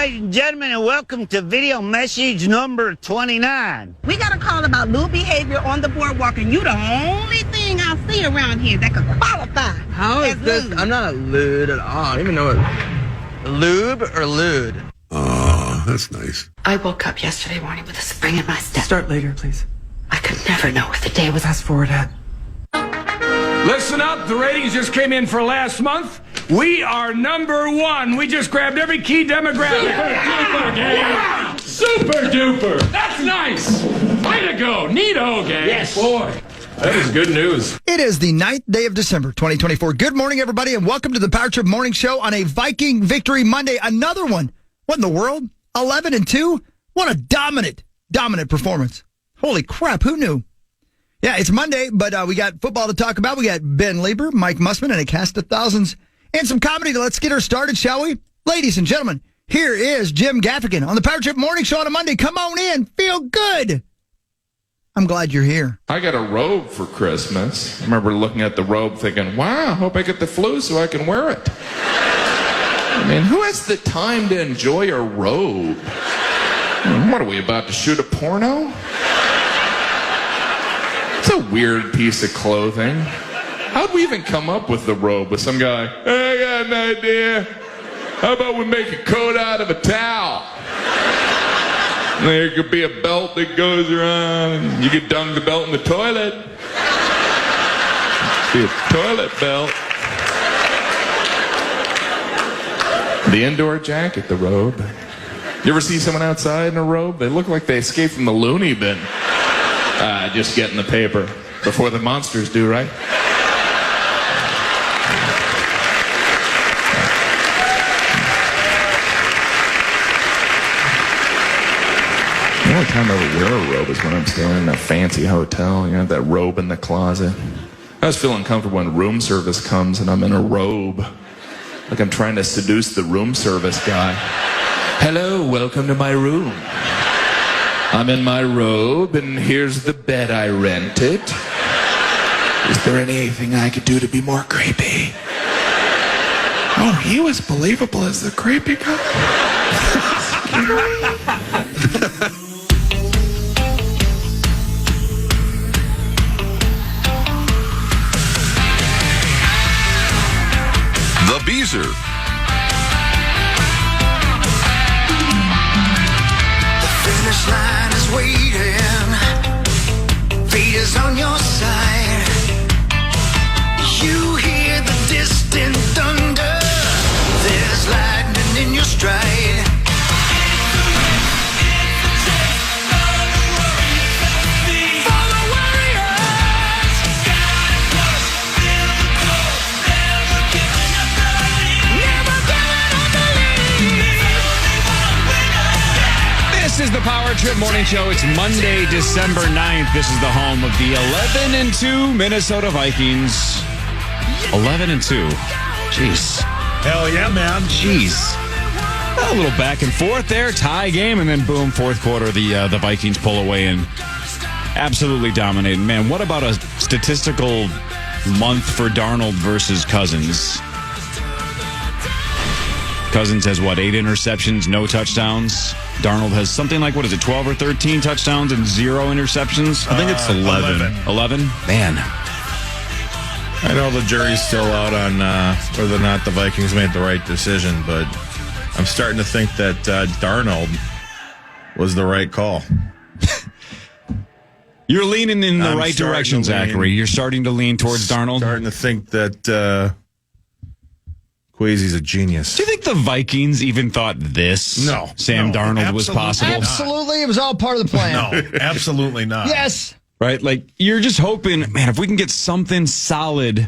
ladies and gentlemen, and welcome to video message number 29. We got a call about lewd behavior on the boardwalk, and you the only thing I see around here that could qualify. How is this? Lewd. I'm not a lewd at all. I don't even know what lube or lewd. Oh, that's nice. I woke up yesterday morning with a spring in my step. Start later, please. I could never know if the day was. Fast forward ahead. Listen up, the ratings just came in for last month. We are number one. We just grabbed every key demographic. Super duper. That's nice. Way to go. Neato, gang. Yes. Boy, that is good news. It is the 9th day of December, 2024. Good morning, everybody, and welcome to the Power Trip Morning Show on a Viking Victory Monday. Another one. What in the world? 11-2? What a dominant performance. Holy crap, who knew? Yeah, it's Monday, but we got football to talk about. We got Ben Lieber, Mike Mussman, and a cast of thousands, and some comedy. Let's get her started, shall we? Ladies and gentlemen, here is Jim Gaffigan on the Power Trip Morning Show on a Monday. Come on in. Feel good. I'm glad you're here. I got a robe for Christmas. I remember looking at the robe thinking, wow, I hope I get the flu so I can wear it. I mean, who has the time to enjoy a robe? What are we about to shoot a porno? It's a weird piece of clothing. How'd we even come up with the robe? With some guy, hey, I got an idea. How about we make a coat out of a towel? And there could be a belt that goes around. You could dunk the belt in the toilet. Be a toilet belt. The indoor jacket, the robe. You ever see someone outside in a robe? They look like they escaped from the loony bin. Just getting the paper before the monsters do, right? The only time I ever wear a robe is when I'm staying in a fancy hotel. You know, that robe in the closet. I was feeling comfortable when room service comes and I'm in a robe. Like I'm trying to seduce the room service guy. Hello, welcome to my room. I'm in my robe, and here's the bed I rented. Is there anything I could do to be more creepy? Oh, he was believable as the creepy guy. The Beezer. Finish line is waiting. Fate is on your side. You hear the distant thunder. There's lightning in your stride. For the warriors, never giving up the lead. This is the Power Trip Morning Show. It's Monday, December 9th. This is the home of the 11-2 Minnesota Vikings. 11-2. Jeez. Hell yeah, man. Jeez. A little back and forth there, tie game, and then boom, fourth quarter, the Vikings pull away and absolutely dominate. Man, what about a statistical month for Darnold versus Cousins? Cousins has, 8 interceptions, no touchdowns. Darnold has something like, 12 or 13 touchdowns and 0 interceptions? I think it's 11. 11? Man. I know the jury's still out on whether or not the Vikings made the right decision, but I'm starting to think that Darnold was the right call. You're leaning in the right direction, Zachary. You're starting to lean towards Darnold? Starting to think that Kwesi's a genius. Do you think the Vikings even thought this? No. Sam Darnold was possible? Absolutely. It was all part of the plan. No, absolutely not. Yes. Right? Like, you're just hoping, man, if we can get something solid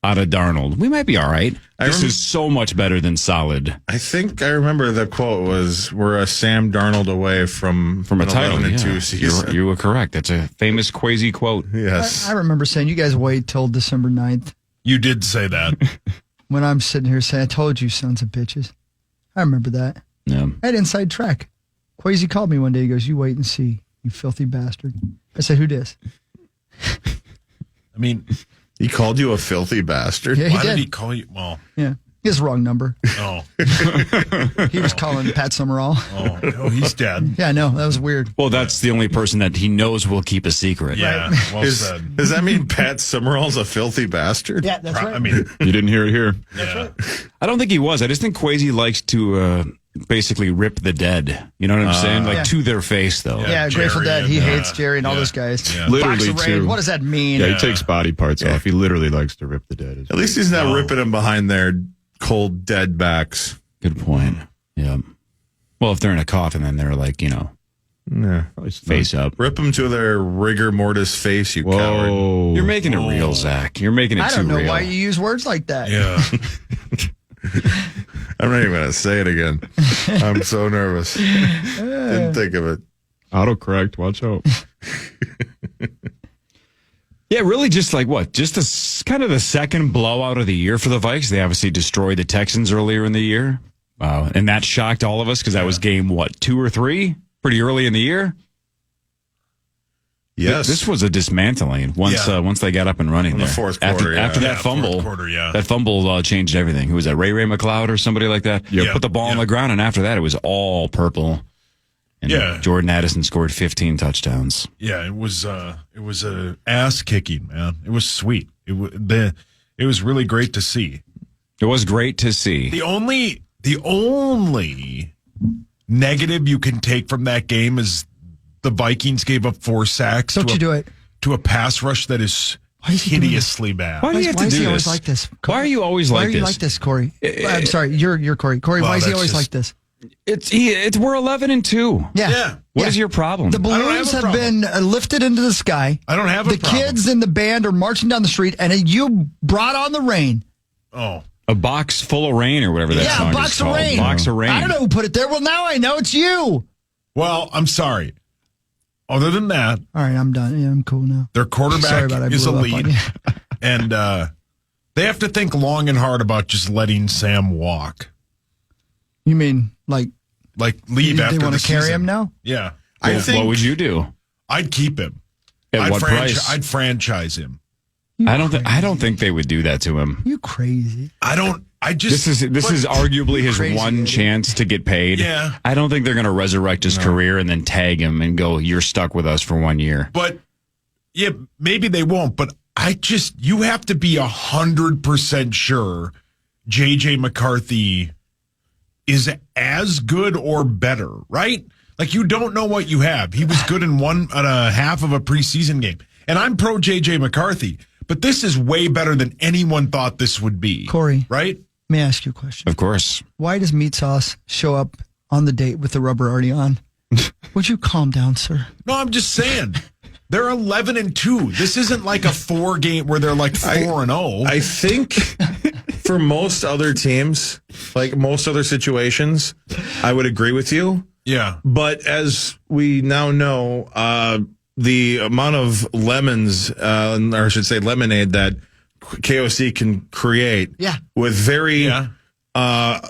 out of Darnold, we might be all right. This is so much better than solid. I think I remember the quote was, we're a Sam Darnold away from a title. 11-2 season. You were correct. That's a famous Kwesi quote. Yes. I remember saying, you guys wait till December 9th. You did say that. When I'm sitting here saying, I told you, sons of bitches. I remember that. Yeah. I had inside track. Kwesi called me one day. He goes, you wait and see, you filthy bastard. I said, who dis? I mean, he called you a filthy bastard. Yeah, he Why did. did he call you? Well, yeah. He has the wrong number. Oh. He was calling Pat Summerall. Oh, he's dead. Yeah, I know. That was weird. Well, that's the only person that he knows will keep a secret. Yeah, well said. Does that mean Pat Summerall's a filthy bastard? Yeah, that's right. I mean, You didn't hear it here. yeah. I don't think he was. I just think Kwesi likes to basically rip the dead. You know what I'm saying? Like Yeah. to their face, though. Yeah, Jerry Grateful Dead. He and, hates Jerry and all those guys. Yeah. Literally, Box of Rain. too. What does that mean? Yeah, he takes body parts off. He literally likes to rip the dead. At least he's not ripping them behind their cold, dead backs. Good point. Yeah. Well, if they're in a coffin, then they're like, Yeah. face up. Rip them to their rigor mortis face, you coward. Whoa. You're making it real, Zach. You're making it I too don't know real. why you use words like that. Yeah. I'm not even going to say it again. I'm so nervous. Didn't think of it. Autocorrect. Watch out. Yeah, really just like what? Just kind of the second blowout of the year for the Vikes. They obviously destroyed the Texans earlier in the year. Wow. And that shocked all of us because that was game, 2 or 3? Pretty early in the year. Yes. This was a dismantling once they got up and running In the there. fourth quarter, After yeah. that fumble, Fourth quarter, yeah. that fumble changed everything. Who was that? Ray McLeod or somebody like that? Yep. Put the ball on the ground, and after that, it was all purple. And Yeah. Jordan Addison scored 15 touchdowns. Yeah, it was a ass kicking, man. It was sweet. It was really great to see. It was great to see. The only negative you can take from that game is the Vikings gave up 4 sacks. Don't you do it. To a pass rush that is Why is he doing hideously bad. Why do you have to is do he always this? like this? Why are you always like Why are this? you like this, Corey? I'm sorry. You're Corey. Corey, Well, why is he that's always just- like this? We're 11-2. Yeah. Yeah. What is your problem? The don't have balloons a have problem. been lifted into the sky. I don't have a The problem. kids in the band are marching down the street, and you brought on the rain. Oh. A box full of rain or whatever that Yeah, song a is box of called. rain. Box of rain. I don't know who put it there. Well, now I know it's you. Well, I'm sorry. Other than that, All right, I'm done. Yeah, I'm cool now. their Sorry quarterback about it. I is blew up elite. on you. And they have to think long and hard about just letting Sam walk. You mean like Leave after they want the to carry season. him now? Yeah. What would you do? I'd keep him. At what price? I'd franchise him. I don't think they would do that to him. You crazy? This is arguably his Crazy one idiot. chance to get paid. Yeah. I don't think they're going to resurrect his career and then tag him and go, "You're stuck with us for 1 year." But yeah, maybe they won't. But you have to be 100% sure JJ McCarthy is as good or better, right? Like you don't know what you have. He was good in 1.5 of a preseason game, and I'm pro JJ McCarthy. But this is way better than anyone thought this would be. Corey, right? Let me ask you a question. Of course. Why does Meat Sauce show up on the date with the rubber already on? Would you calm down, sir? No, I'm just saying. They're 11-2. This isn't like a 4 game where they're like 4-0. I think for most other teams, like most other situations, I would agree with you. Yeah. But as we now know, the amount of lemons, or I should say lemonade, that KOC can create with very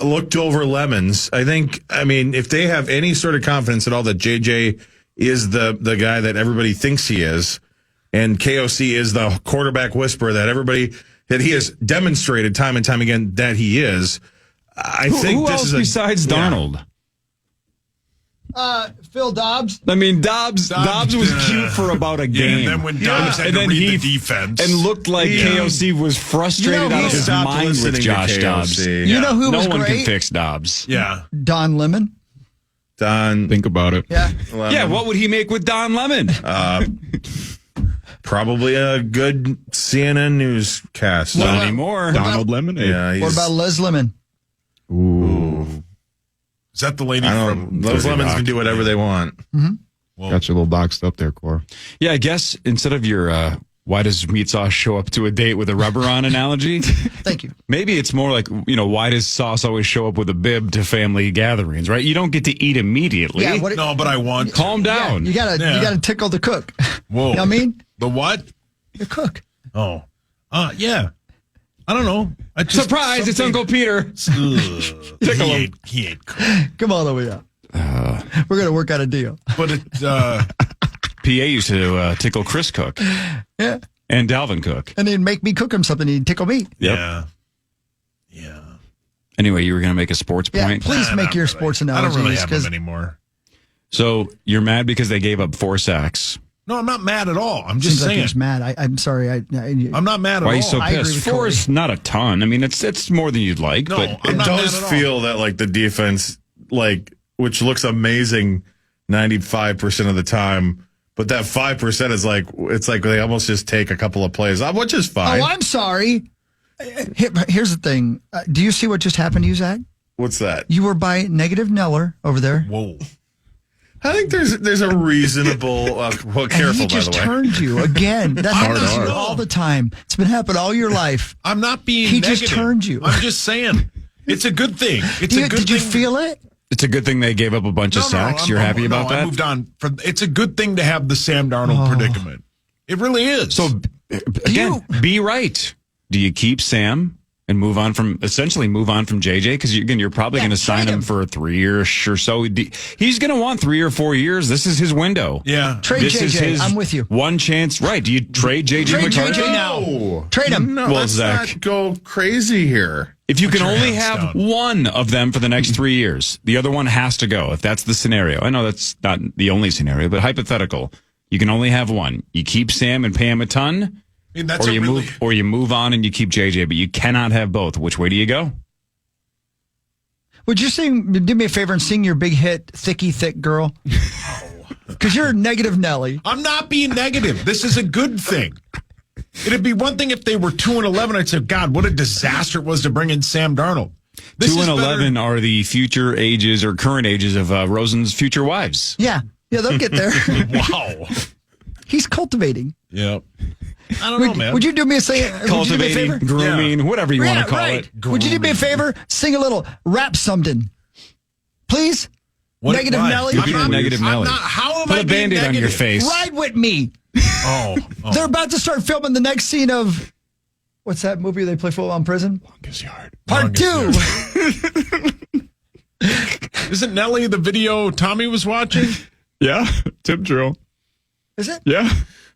looked over lemons. I mean, if they have any sort of confidence at all that JJ is the guy that everybody thinks he is, and KOC is the quarterback whisperer that he has demonstrated time and time again that he is, I think who this else is besides Darnold? Phil Dobbs. I mean, Dobbs was cute for about a game. And then when Dobbs had to read the defense. And looked like KOC was frustrated out of his mind with Josh Dobbs. You know who was No one great? can fix Dobbs. Yeah. Don Lemon. Think about it. Yeah. Lemon. Yeah, what would he make with Don Lemon? Probably a good CNN newscast. Not anymore. Donald Lemonade. Yeah, What about Les Lemon? Ooh. Is that the lady I from don't know. Those lemons can do whatever they want. Got you a little boxed up there, Cor. Yeah, I guess instead of your why does Meat Sauce show up to a date with a rubber on analogy, Thank you. maybe it's more like, why does Sauce always show up with a bib to family gatherings, right? You don't get to eat immediately. Yeah, what No, but I want. Calm down. Yeah, you gotta tickle the cook. Whoa. You know what I mean? The what? The cook. Oh. Yeah. I don't know. Surprise, it's Uncle Peter. Tickle him. He ain't cooked. Come all the way up. We're gonna work out a deal. But PA used to tickle Chris Cook. Yeah. And Dalvin Cook. And he'd make me cook him something. He'd tickle me. Yep. Yeah. Anyway, you were going to make a sports point. Please make your sports analogies. I don't really have them anymore. So you're mad because they gave up 4 sacks. No, I'm not mad at all. I'm just saying. Like he's mad. I'm sorry. I'm not mad at all. Why are you so pissed? 4 is not a ton. I mean, it's more than you'd like. No, but I'm it not does mad at feel that like the defense, like which looks amazing 95% of the time, but that 5% is like it's like they almost just take a couple of plays, which is fine. Oh, I'm sorry. Here's the thing. Do you see what just happened to you, Zach? What's that? You were by negative Neller over there. Whoa. I think there's a reasonable. Well, careful, and he just by the way. turned you again. That happens to you all the time. It's been happening all your life. I'm not being. He negative. just turned you. I'm just saying. It's a good thing. It's a good Did thing. you feel it? It's a good thing they gave up a bunch of sacks. You're happy about that? I moved on. It's a good thing to have the Sam Darnold predicament. It really is. So, again, be right. Do you keep Sam and move on from JJ? Because you're probably going to sign him for 3 years or so. He's going to want 3 or 4 years. This is his window. Yeah. Trade this JJ. is his I'm with you. One chance. Right. Do you trade JJ Trade McCarthy? JJ now. Trade him. No, Well, let's Zach. not go crazy here. If you can your only hands have down. one of them for the next 3 years, the other one has to go. If that's the scenario. I know that's not the only scenario, but hypothetical. You can only have one. You keep Sam and pay him a ton. I mean, that's Or you move on and you keep JJ, but you cannot have both. Which way do you go? Would you do me a favor and sing your big hit, Thicky Thick Girl? Because you're negative Nelly. I'm not being negative. This is a good thing. It'd be one thing if they were 2-11. I'd say, God, what a disaster it was to bring in Sam Darnold. 2-11 are the future ages or current ages of Rosen's future wives. Yeah, they'll get there. Wow. He's cultivating. Yep. I don't know, man. Would you do me a favor? Cultivating, grooming, whatever you want to call it. Would you do me a favor? Sing a little rap something. Please? Negative Nelly? You're being negative Nelly. How am Put I a being Band-Aid on your negative? face. Ride with me. Oh. They're about to start filming the next scene of, what's that movie they play football in prison? Longest Yard. Part 2. Isn't Nelly the video Tommy was watching? Yeah, tip drill. Is it? Yeah.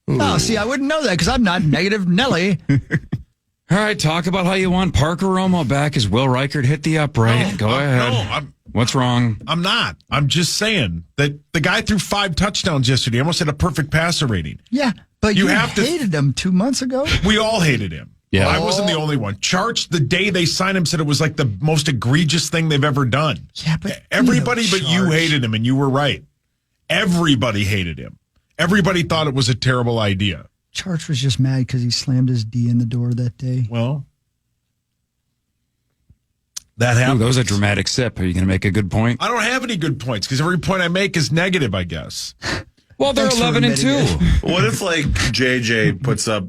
Oh, see, I wouldn't know that because I'm not negative Nelly. All right, talk about how you want Parker Romo back as Will Reichert hit the upright. Go ahead. What's wrong? I'm not. I'm just saying that the guy threw 5 touchdowns yesterday. Almost had a perfect passer rating. Yeah, but You you have to- hated him 2 months ago. We all hated him. Yeah. I wasn't the only one. Charch, the day they signed him, said it was like the most egregious thing they've ever done. Yeah, but Everybody you know, but you Charch. hated him, and you were right. Everybody hated him. Everybody thought it was a terrible idea. Charch was just mad because he slammed his D in the door that day. Well, that Ooh, happened. that was a dramatic sip. Are you going to make a good point? I don't have any good points because every point I make is negative, I guess. Well, they're Thanks for 11 and 2. admitting What if like JJ puts up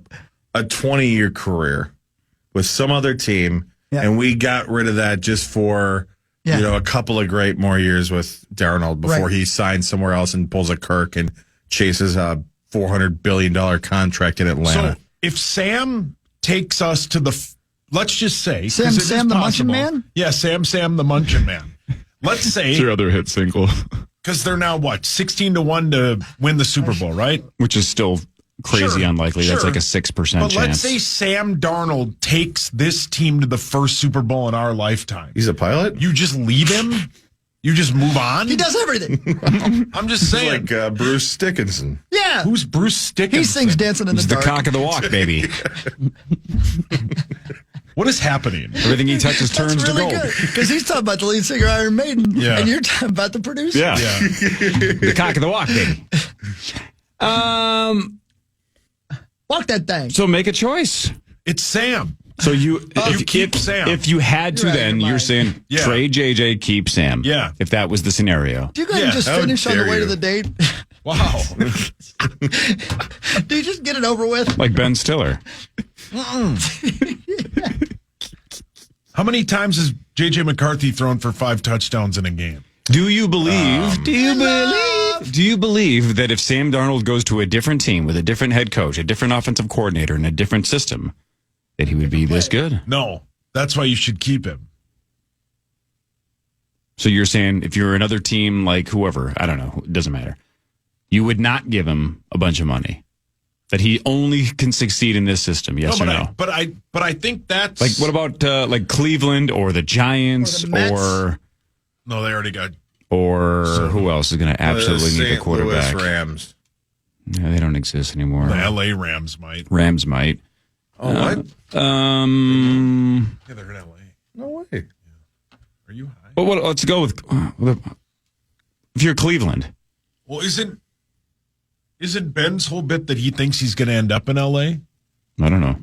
a 20-year career with some other team, and we got rid of that just for a couple of great more years with Darnold before he signs somewhere else and pulls a Kirk and chases a $400 billion contract in Atlanta? So if Sam takes us to let's just say 'cause Sam it is the Munchin possible. Man? Yeah, Sam the Munchin Man. Let's say It's your other hit single. because they're now 16-1 to win the Super Bowl, right? Which is still crazy Sure, unlikely. That's sure. like a 6% But chance. let's say Sam Darnold takes this team to the first Super Bowl in our lifetime. He's a pilot? You just leave him? You just move on? He does everything. I'm just He's saying. like Bruce Dickinson. Yeah. Who's Bruce Dickinson? He sings Dancing in the He's the Dark. cock of the walk, baby. What is happening? Everything he touches turns That's really to gold. good because he's talking about the lead singer Iron Maiden, Yeah. and you're talking about the producer. Yeah. The cock of the walk, baby. Walk that thing. So make a choice. It's Sam. So you keep Sam. If you had to, You're out of then your you're mind. saying Yeah. trade JJ, keep Sam. Yeah. If that was the scenario. Do you go ahead and just how finish on the dare way to you. the date? Wow. Do you just get it over with? Like Ben Stiller. How many times has J.J. McCarthy thrown for 5 touchdowns in a game? Do you believe? Do you believe that if Sam Darnold goes to a different team with a different head coach, a different offensive coordinator, and a different system, that he would be this good? No. That's why you should keep him. So you're saying if you're another team like whoever, I don't know, it doesn't matter. You would not give him a bunch of money. That he only can succeed in this system, yes or no? But I think that's like, what about like Cleveland or the Giants or no, they already got. Or who else is going to absolutely need a St. quarterback? Louis Rams. No, they don't exist anymore. The L.A. Rams might. Rams might. Oh, what? Yeah, they're in L.A. No way. Yeah. Are you high? Well, let's go with if you're Cleveland. Well, isn't Ben's whole bit that he thinks he's going to end up in L.A.? I don't know.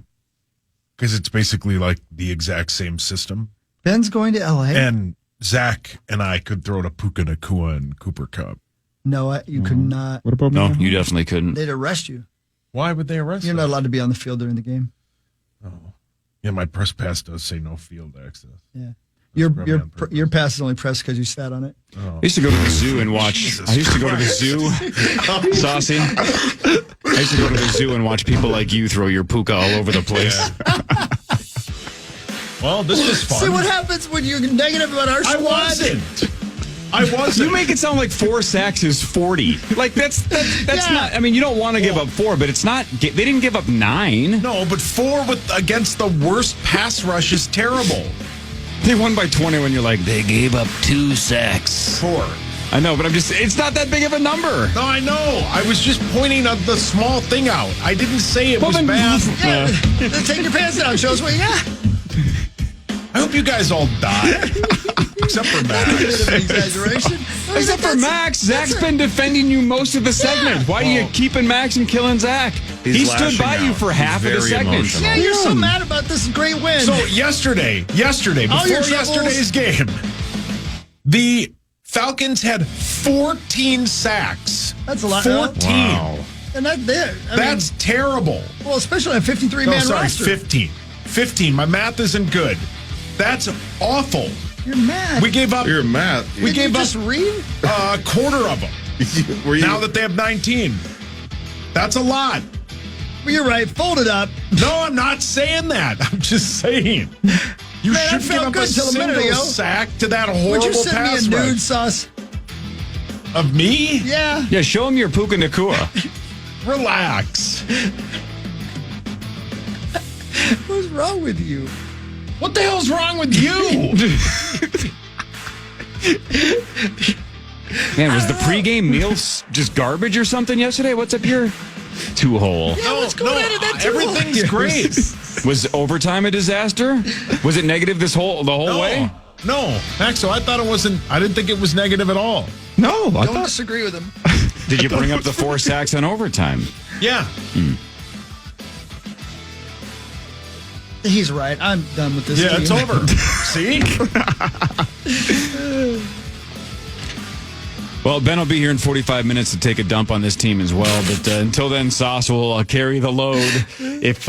Because it's basically like the exact same system. Ben's going to L.A.? And Zach and I could throw to Puka Nakua and Cooper Cup. No, you could not. What about me? No, you definitely couldn't. They'd arrest you. Why would they arrest you? You're not allowed to be on the field during the game. Oh. Yeah, my press pass does say no field access. Yeah. Your pass is only pressed because you sat on it. Oh. I used to go to the zoo and watch. I used to go to the zoo, Saucy. I used to go to the zoo and watch people like you throw your puka all over the place. Yeah. Well, this was fun. See what happens when you're negative about our squad? I wasn't. You make it sound like 4 sacks is 40. Like that's not. I mean, you don't want to give up 4, but it's not. They didn't give up 9. No, but 4 against the worst pass rush is terrible. They won by 20 when you're like, they gave up 2 sacks. 4. I know, but it's not that big of a number. No, I know. I was just pointing the small thing out. I didn't say it was bad. Yeah, then take your pants down. Show us what you got. I hope you guys all die. Except for Max. A bit of an exaggeration. Except for Max. Zach's been defending you most of the segment. Why are you keeping Max and killing Zach? He stood by you for half of the segment. Emotional. Yeah, you're so mad about this great win. So yesterday, before yesterday's game, the Falcons had 14 sacks. That's a lot. 14. Wow. And that's terrible. Well, especially on a 53-man roster. 15. My math isn't good. That's awful. You're mad. We gave up. You're mad. We gave up just read a quarter of them. Now that they have 19. That's a lot. Well, you're right. Fold it up. No, I'm not saying that. I'm just saying. You should give up a single sack to that horrible Would you send pass me a rush. nude, Sauce? Of me? Yeah. Yeah, show him your Puka Nakua. Relax. What's wrong with you? What the hell's wrong with you? Man, was the pregame meal just garbage or something yesterday? What's up your 2-hole? Yeah, what's going on in that everything's great. Was overtime a disaster? Was it negative the whole way? No, Maxo, I thought it wasn't. I didn't think it was negative at all. No, Don't disagree with him. Did you bring up the 4 sacks on overtime? Yeah. He's right. I'm done with this Yeah, team. it's over. See? Well, Ben will be here in 45 minutes to take a dump on this team as well. But until then, Sauce will carry the load, if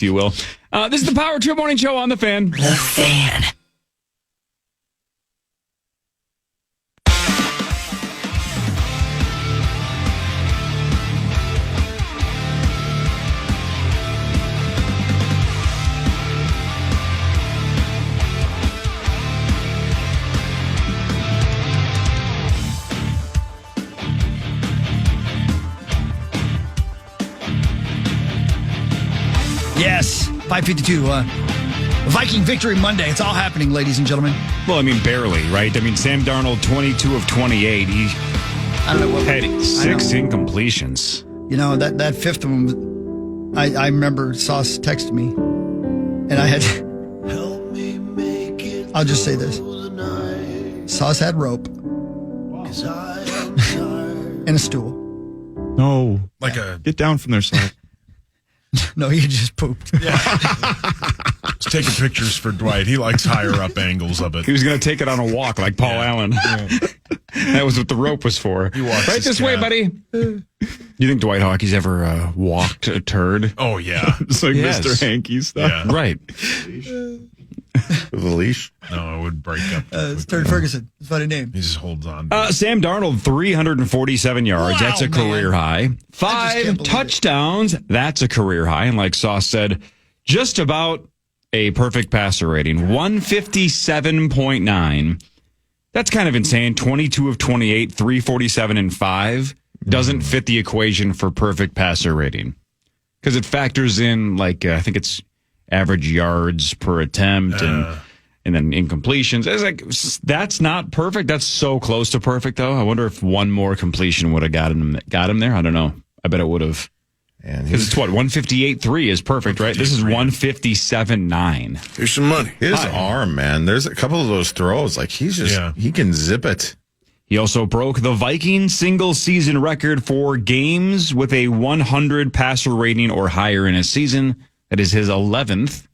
you will. This is the Power Trip Morning Show on The Fan. The Fan. Yes, 5:52. Viking victory Monday. It's all happening, ladies and gentlemen. Well, I mean, barely, right? I mean, Sam Darnold, 22 of 28. He I don't know what had 6 incompletions. You know, that fifth one, I remember Sauce texted me, and I had I'll just say this. Sauce had rope and a stool. No. Get down from there, Sauce. No, he just pooped. Yeah. He's taking pictures for Dwight. He likes higher up angles of it. He was going to take it on a walk like Paul Allen. Yeah. That was what the rope was for. Right this way, buddy. You think Dwight Hockey's ever walked a turd? Oh, yeah. It's like Mr. Hanky stuff. Yeah. Right. With a leash? No, it would break up. It's Terry Ferguson. It's a funny name. He just holds on. Sam Darnold, 347 yards. Wow, that's a career high. 5 touchdowns. That's a career high. And like Sauce said, just about a perfect passer rating. 157.9. That's kind of insane. 22 of 28, 347 and 5. Doesn't fit the equation for perfect passer rating. because it factors in like I think it's average yards per attempt and then incompletions. It's like that's not perfect. That's so close to perfect though. I wonder if one more completion would have got him there. I don't know. I bet it would have. Because it's what 158.3 is perfect, right? This is 157.9. Here's some money. His arm, man. There's a couple of those throws. Like he can zip it. He also broke the Vikings single season record for games with a 100 passer rating or higher in a season. That is his 11th,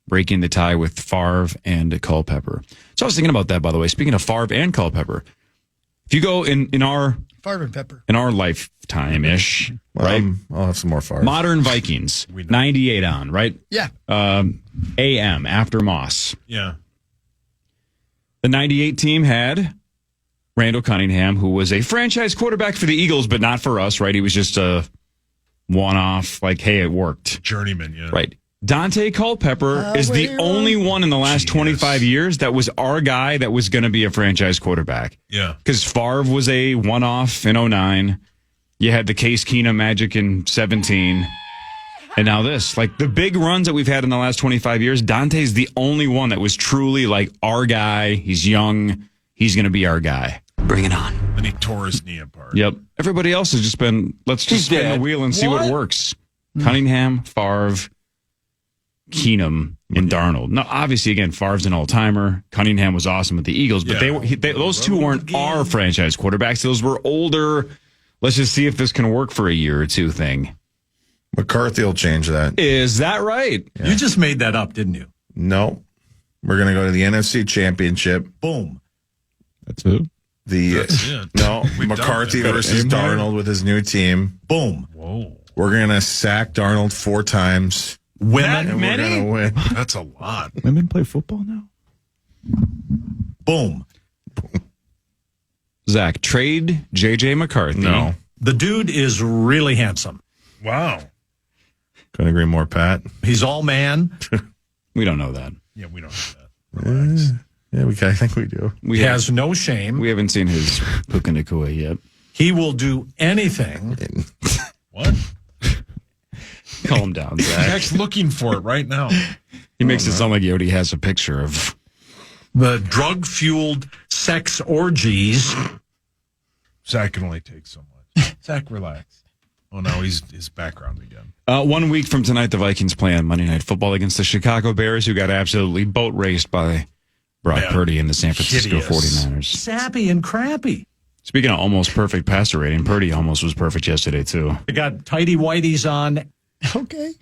breaking the tie with Favre and Culpepper. So I was thinking about that, by the way. Speaking of Favre and Culpepper, if you go in our Favre and Pepper in our lifetime-ish, right? I'll have some more Favre. Modern Vikings, 98 on, right? Yeah. AM after Moss. Yeah. The 98 team had Randall Cunningham, who was a franchise quarterback for the Eagles, but not for us, right? He was just a one-off, like, hey, it worked. Journeyman, yeah. Right. Dante Culpepper is the only one in the last 25 years that was our guy that was going to be a franchise quarterback. Yeah. Because Favre was a one-off in 09. You had the Case Keenum magic in 17. And now this. Like, the big runs that we've had in the last 25 years, Dante's the only one that was truly, like, our guy. He's young. He's going to be our guy. Bring it on. And he tore his knee apart. Yep. Everybody else has just been, let's just spin the wheel and see what works. Cunningham, Favre, Keenum, and Darnold. Now, obviously, again, Favre's an all-timer. Cunningham was awesome with the Eagles, but those two weren't our franchise quarterbacks. Those were older, let's just see if this can work for a year or two thing. McCarthy will change that. Is that right? Yeah. You just made that up, didn't you? No. We're going to go to the NFC Championship. Boom. That's it. McCarthy versus Darnold with his new team. Boom. Whoa. We're going to sack Darnold 4 times. Women. And we're going to win. That's a lot. Women play football now? Boom. Zach, trade J.J. McCarthy. No. The dude is really handsome. Wow. Couldn't agree more, Pat. He's all man. We don't know that. Yeah, we don't know that. Relax. I think we do. He has no shame. We haven't seen his Puka Nakua yet. He will do anything. What? Calm down, Zach. Zach's looking for it right now. He makes it sound like he already has a picture of the drug-fueled sex orgies. Zach can only take so much. Zach, relax. Oh, now he's his background again. 1 week from tonight, the Vikings play on Monday Night Football against the Chicago Bears, who got absolutely boat raced by Brock Purdy and the San Francisco 49ers. Sappy and crappy. Speaking of almost perfect passer rating, Purdy almost was perfect yesterday, too. They got tighty whities on. Okay.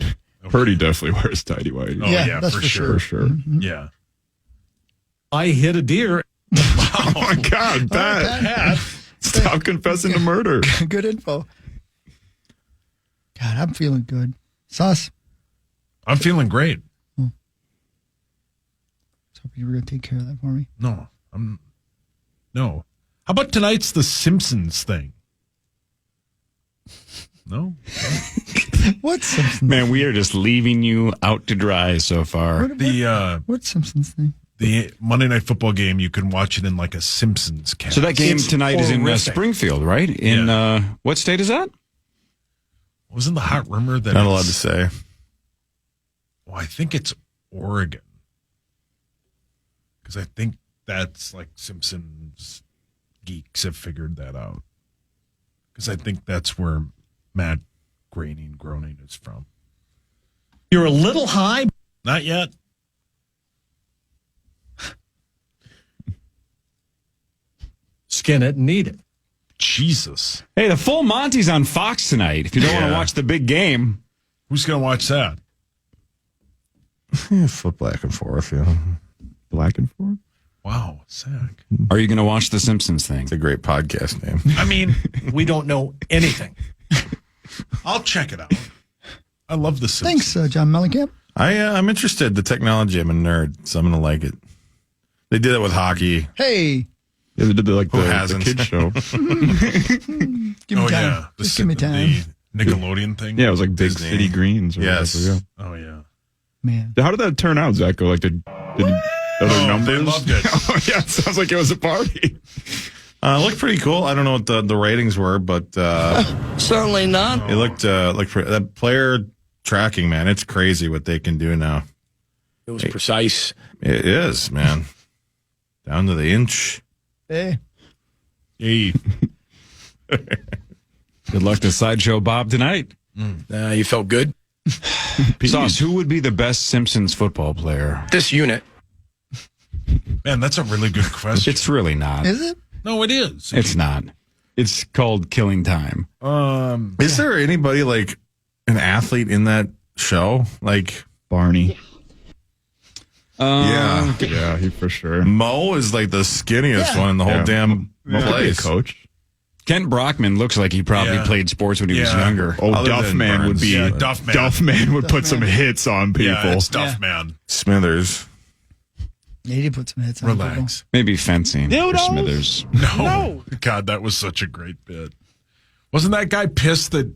Purdy definitely wears tighty whities. Oh, yeah, that's for for sure. For sure. Yeah. I hit a deer. Oh, my God, Pat. Stop confessing to murder. Good info. God, I'm feeling good. Sus. I'm feeling great. So you were going to take care of that for me? No. No. How about tonight's The Simpsons thing? No? What Simpsons? Man, we are just leaving you out to dry so far. What Simpsons thing? The Monday Night Football game, you can watch it in like a Simpsons cast. So that game tonight is in Springfield, right? In what state is that? Wasn't the hot rumor that Not allowed to say. Well, I think it's Oregon. Because I think that's like Simpsons geeks have figured that out. Because I think that's where Matt Groening is from. You're a little high. Not yet. Skin it and eat it. Jesus. Hey, the full Monty's on Fox tonight. If you don't want to watch the big game. Who's going to watch that? Flip back and forth, yeah. Black and forth? Wow, Zach. Are you going to watch The Simpsons thing? It's a great podcast name. I mean, we don't know anything. I'll check it out. I love The Simpsons. Thanks, John Mellencamp. I'm interested. The technology, I'm a nerd, so I'm going to like it. They did it with hockey. Hey. Yeah, they did the hasn't? kids show. Give me time. Just give me time. The Nickelodeon thing? Yeah, it was like Big Disney. City Greens. Or Yes. whatever, yeah. Oh, yeah. Man. How did that turn out, Zach? Like, did other numbers? They loved it. Oh, yeah, it sounds like it was a party. It looked pretty cool. I don't know what the ratings were, but Certainly not. it looked like that player tracking, man. It's crazy what they can do now. It was precise. It is, man. Down to the inch. Hey. Hey. Good luck to Sideshow Bob tonight. You felt good? Sauce, who would be the best Simpsons football player? This unit. Man, that's a really good question. It's really not. Is it? No, it is. It's not. It's called Killing Time. Is there anybody like an athlete in that show? Like Barney. Yeah, he for sure. Mo is like the skinniest one in the whole damn place. Coach. Kent Brockman looks like he probably played sports when he was younger. Oh, Other Duff than Man would Burns. be. Yeah, Duff Man. Duff Man would put some hits on people. Yeah, it's Duff Man. Smithers. Yeah, he put some hits on people. Relax. Maybe fencing for Smithers. No. God, that was such a great bit. Wasn't that guy pissed that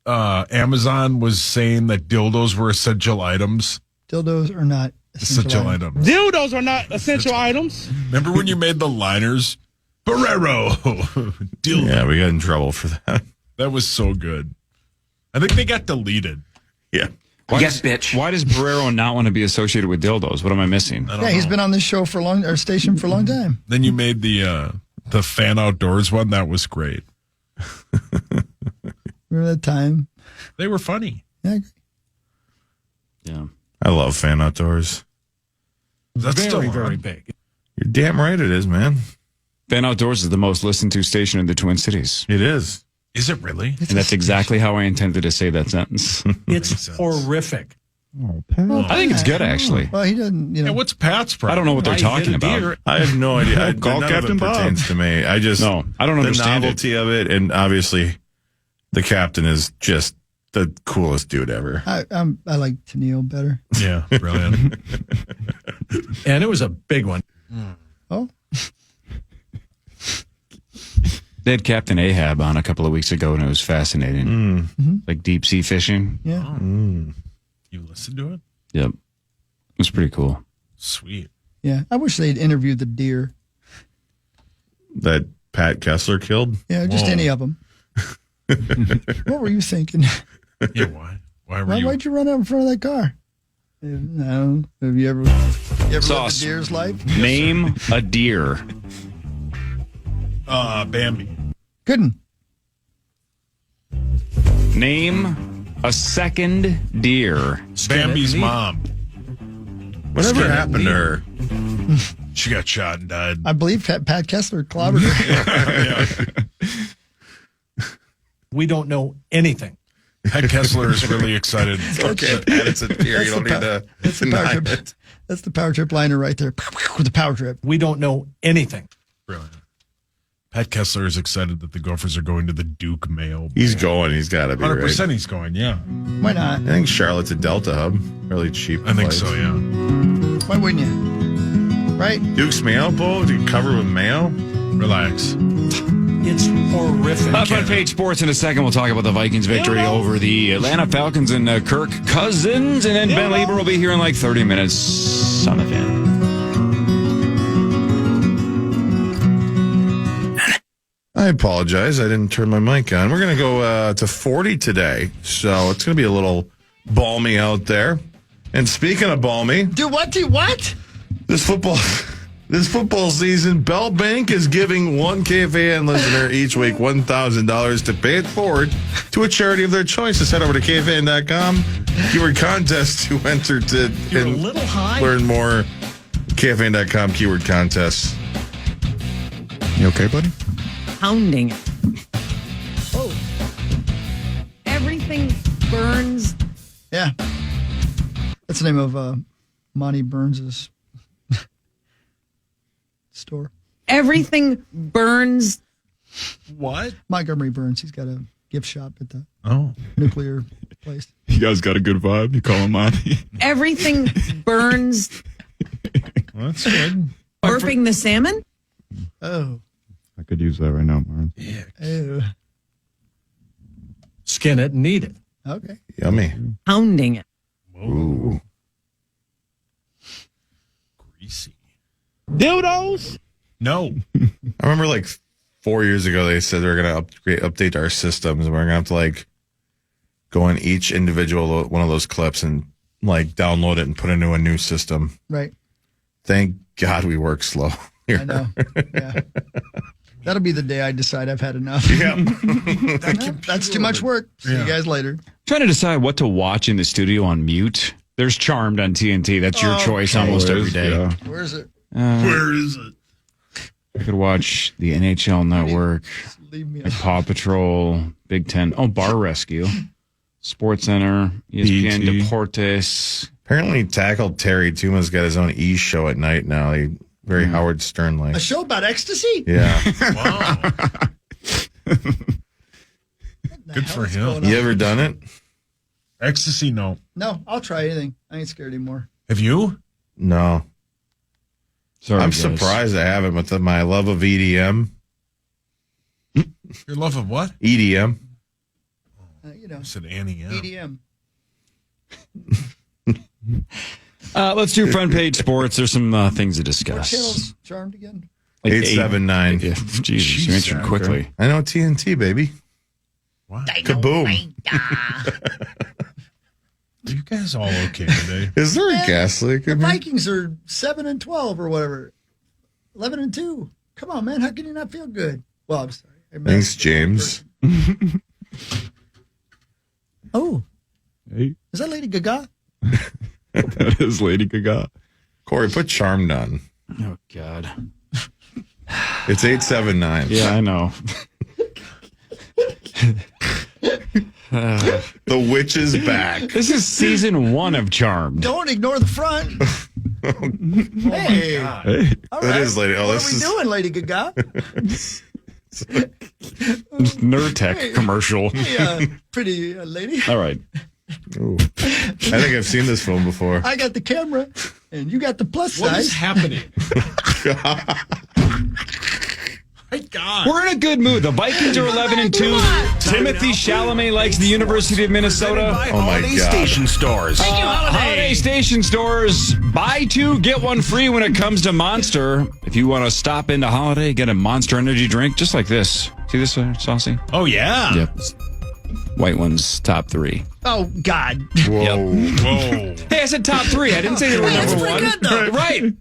Amazon was saying that dildos were essential items? Dildos are not Essential items. Dildos are not essential items. Remember when you made the liners? Barrero. Dildo. Yeah, we got in trouble for that. That was so good. I think they got deleted. Yeah. Bitch. Why does Barrero not want to be associated with dildos? What am I missing? I don't Yeah, he's know. been on this show for station for a long time. Then you made the fan outdoors one. That was great. Remember that time? They were funny. Yeah, I agree. Yeah. I love fan outdoors. That's very, still very on. big. You're damn right it is, man. Fan Outdoors is the most listened to station in the Twin Cities. It is. Is it really? And that's exactly how I intended to say that sentence. It's horrific. I think it's good, actually. Well, he doesn't, Yeah, what's Pat's problem? I don't know what they're I talking hit a about. deer. I have no idea. Call None Captain of it Bob. pertains to me. I just No, I don't understand the novelty of it, and obviously the captain is just the coolest dude ever. I like Tennille better. Yeah, brilliant. And it was a big one. Oh, They had Captain Ahab on a couple of weeks ago, and it was fascinating. Like deep sea fishing. yeah. You listened to it? Yep. It was pretty cool. Sweet. Yeah. I wish they'd interviewed the deer. That Pat Kessler killed. Yeah, just Whoa. any of them. What were you thinking? Yeah, why? Why'd you run out in front of that car? No. Have you ever lived Sauce. a deer's life? Name a deer. Bambi. Couldn't. Name a second deer. Bambi's mom. Whatever happened to her? She got shot and died. I believe Pat Kessler clobbered her. We don't know anything. Pat Kessler is really excited. Okay, Pat, it's a deer. You don't need to That's the power deny trip. it. That's the power trip liner right there. With the power trip. We don't know anything. Brilliant. Pat Kessler is excited that the Gophers are going to the Duke Mayo Bowl. He's going. He's got to be 100% right. he's going, yeah. Why not? I think Charlotte's a Delta hub. Really cheap. I think flights. so, yeah. Why wouldn't you? Right? Duke's Mayo Bowl? Do you cover with mayo? Relax. It's horrific. Up on Page Sports in a second, we'll talk about the Vikings' victory over the Atlanta Falcons and Kirk Cousins. And then Ben Lieber will be here in like 30 minutes on the fan. I apologize. I didn't turn my mic on. We're going to go to 40 today. So it's going to be a little balmy out there. And speaking of balmy, Do what? Do what? this football season, Bell Bank is giving one KFAN listener each week $1,000 to pay it forward to a charity of their choice. Just head over to KFAN.com. Keyword contest to enter to You're a little high. learn more. KFAN.com keyword contest. You okay, buddy? Pounding it. Oh. Everything burns. Yeah. That's the name of Monty Burns's store. Everything burns. What? Montgomery Burns. He's got a gift shop at the nuclear place. You guys got a good vibe. You call him Monty. Everything burns. Well, that's good. Burping the salmon? Oh. I could use that right now, Martin. Ew. Skin it and eat it. Okay. Yummy. Pounding it. Ooh. Greasy. Dildos? No. I remember like 4 years ago, they said they were going to update our systems and we're going to have to like go in each individual one of those clips and like download it and put it into a new system. Right. Thank God we work slow here. I know. Yeah. That'll be the day I decide I've had enough. Yeah. That's too much work. See you guys later. Trying to decide what to watch in the studio on mute. There's Charmed on TNT. That's your choice almost every day. Yeah. Where is it? Where is it? I could watch the NHL Network, Leave me like Paw Patrol, Big Ten. Oh, Bar Rescue, Sports Center, ESPN BT. Deportes. Apparently, Tackle Terry Tuma's got his own E show at night now. Very Howard Stern like. A show about ecstasy? Yeah. Wow. Good for him. You ever done it? Ecstasy? No. No, I'll try anything. I ain't scared anymore. Have you? No. Sorry, I'm guys. surprised I haven't with my love of EDM. Your love of what? EDM. You know, I said Annie M. EDM. Let's do front page sports. There's some things to What discuss. channel's Charmed again? Like 879. Yeah, Jesus, you answered quickly. I know TNT, baby. Wow. Kaboom. Are you guys all okay today? Is there a gas leak The in here? Vikings are 7-12 or whatever. 11-2. Come on, man. How can you not feel good? Well, I'm sorry. Thanks, James. Oh, Hey, is that Lady Gaga? That is Lady Gaga. Corey, put Charmed on. oh God. It's 879. Yeah, I know. The witch is back. This is season 1 of Charmed. Don't ignore the front. Hey. Hey, All That right. is Lady. Oh, What this are we is doing, Lady Gaga? Nurtec commercial. Hey, pretty lady. All right. Ooh. I think I've seen this film before. I got the camera, and you got the plus What size. is happening? My God. We're in a good mood. The Vikings are 11-2. Timothy Chalamet likes the University of Minnesota. Oh my God. Station stores. Holiday Station stores. Buy 2, get 1 free when it comes to Monster. If you want to stop into Holiday, get a Monster energy drink just like this. See this, Saucy? Oh, yeah. Yep. White one's top 3. Oh, God. Whoa. Whoa. Hey, I said top 3. I didn't say they were That's number pretty 1. good, though. Right.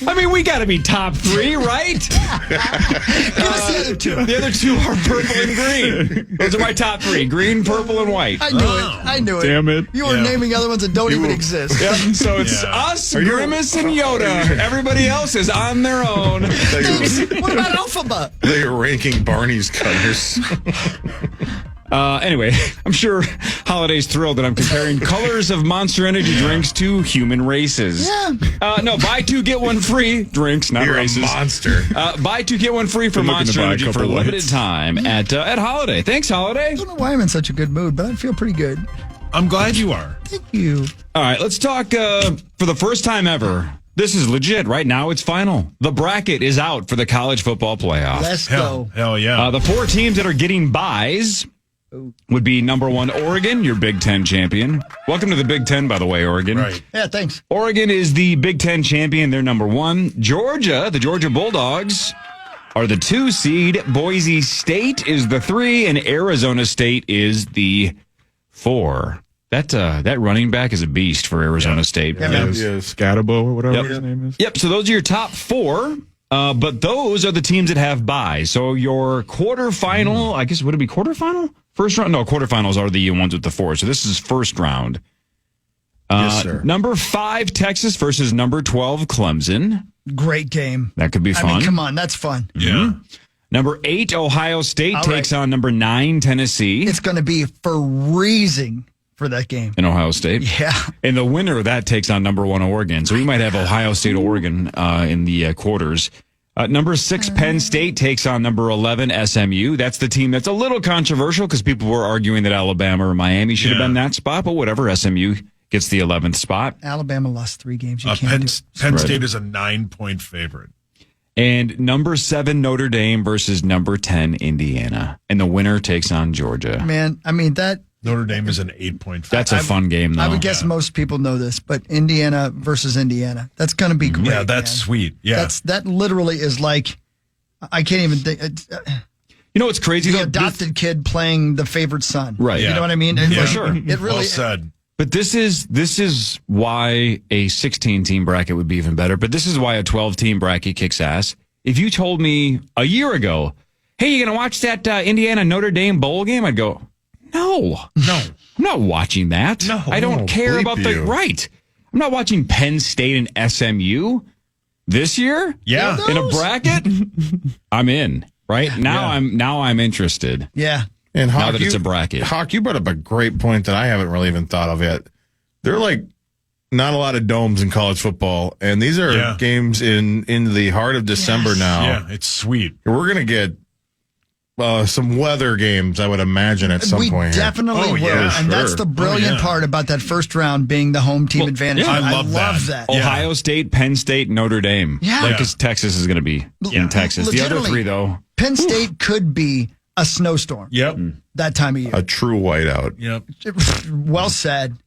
I mean, we got to be top 3, right? Give us the other two. The other 2 are purple and green. Those are my top 3. Green, purple, and white. I knew it. I knew it. damn it. You were naming other ones that don't even exist. Yep. So it's us, Grimace, and Yoda. Everybody else is on their own. What about Alphaba? They're ranking Barney's colors. Anyway, I'm sure Holiday's thrilled that I'm comparing colors of Monster Energy drinks to human races. Yeah. No, buy 2, get 1 free. Drinks, not You're races. a monster. Buy 2, get 1 free for Been looking to Monster buy a Energy for a couple limited lights. time at Holiday. Thanks, Holiday. I don't know why I'm in such a good mood, but I feel pretty good. I'm glad you are. Thank you. All right, let's talk for the first time ever. This is legit. Right now, it's final. The bracket is out for the college football playoff. Let's go. Hell yeah. The 4 teams that are getting byes would be number 1, Oregon, your Big Ten champion. Welcome to the Big Ten, by the way, Oregon. Right. Yeah, thanks. Oregon is the Big Ten champion. They're number 1. Georgia, the Georgia Bulldogs, are the 2 seed. Boise State is the 3, and Arizona State is the 4. That running back is a beast for Arizona State. Yeah, man. Scatabo or whatever his name is. Yep. So those are your top 4. But those are the teams that have byes. So your quarterfinal, I guess, would it be quarterfinal? First round? No, quarterfinals are the ones with the 4. So this is first round. Yes, sir. Number 5, Texas versus number 12, Clemson. Great game. That could be fun. I mean, come on. That's fun. Yeah. Number 8, Ohio State All takes right. on number 9, Tennessee. It's going to be freezing for that game. In Ohio State. Yeah. And the winner of that takes on number 1, Oregon. So we might have Ohio State, Oregon in the quarters. Number 6, Penn State takes on number 11, SMU. That's the team that's a little controversial because people were arguing that Alabama or Miami should have been that spot, but whatever. SMU gets the 11th spot. Alabama lost 3 games. You Penn can't State is a 9-point favorite. And number 7, Notre Dame versus number 10, Indiana. And the winner takes on Georgia. Man, I mean, that. Notre Dame is an 8-point favorite. That's a fun game, though. I would guess most people know this, but Indiana versus Indiana. That's going to be great. Yeah, that's man. sweet. Yeah. That literally is like, I can't even think. You know what's crazy? The adopted kid playing the favorite son. Right. You know what I mean? For sure. It really well said. But this is why a 16-team bracket would be even better. But this is why a 12-team bracket kicks ass. If you told me a year ago, hey, you going to watch that Indiana Notre Dame bowl game? I'd go, no. I'm not watching that. No. I don't care about you. Right. I'm not watching Penn State and SMU this year. Yeah. In a bracket. I'm in. Right now, I'm interested. Yeah. And now that it's a bracket. Hawk, you brought up a great point that I haven't really even thought of yet. There are like not a lot of domes in college football, and these are games in the heart of December now. Yeah, it's sweet. We're gonna get some weather games, I would imagine, at some point. We definitely will, and that's the brilliant part about that first round being the home team advantage. yeah. I love that. Ohio State, Penn State, Notre Dame. Yeah. Because Texas is going to be in Texas. The other three, though. Penn State could be a snowstorm. Yep. That time of year. A true whiteout. Yep. Well said.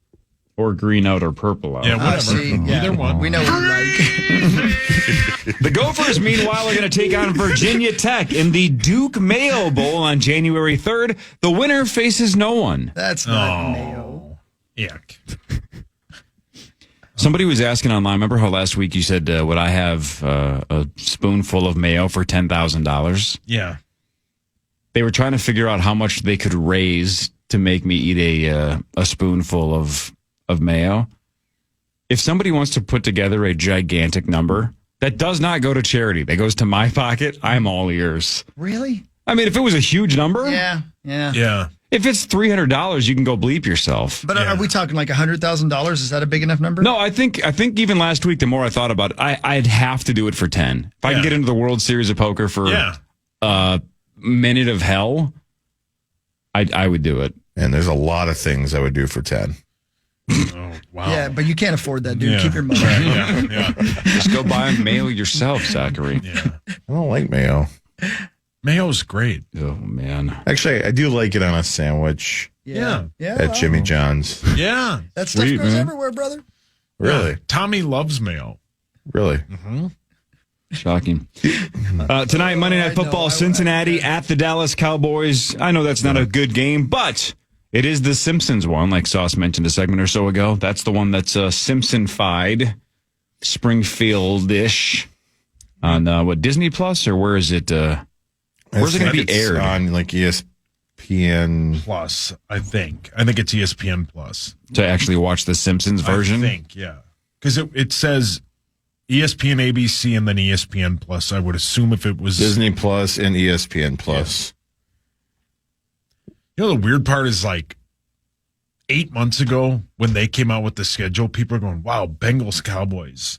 Or green out or purple out. Yeah, whatever. See, Either one. We know what we like. The Gophers, meanwhile, are going to take on Virginia Tech in the Duke Mayo Bowl on January 3rd. The winner faces no one. That's not Mayo. Yuck. Somebody was asking online, remember how last week you said, would I have a spoonful of mayo for $10,000? Yeah. They were trying to figure out how much they could raise to make me eat a spoonful of mayo. If somebody wants to put together a gigantic number, that does not go to charity. That goes to my pocket. I'm all ears. Really? I mean, if it was a huge number. Yeah. If it's $300, you can go bleep yourself. But are we talking like $100,000? Is that a big enough number? No, I think even last week, the more I thought about it, I'd have to do it for 10. If I can get into the World Series of Poker for a minute of hell, I would do it. And there's a lot of things I would do for 10. Oh, wow. Yeah, but you can't afford that, dude. Yeah. Keep your money. Just go buy mayo yourself, Zachary. Yeah. I don't like mayo. Mayo's great. Oh, man. Actually, I do like it on a sandwich Yeah. at Jimmy John's. Yeah. That stuff Sweet, goes man. everywhere, brother. Really? Yeah. Tommy loves mayo. Really? Mm-hmm. Shocking. Tonight, Monday Night Football, Cincinnati at the Dallas Cowboys. I know that's not a good game, but it is the Simpsons one, like Sauce mentioned a segment or so ago. That's the one that's Simpson-fied, Springfield-ish. On Disney Plus, or where is it? Where's it going to be aired? On like ESPN Plus, I think. I think it's ESPN Plus. To actually watch the Simpsons version? I think, yeah. Because it says ESPN, ABC, and then ESPN Plus. I would assume if it was Disney Plus and ESPN Plus. You know, the weird part is like 8 months ago when they came out with the schedule, people are going, wow, Bengals, Cowboys.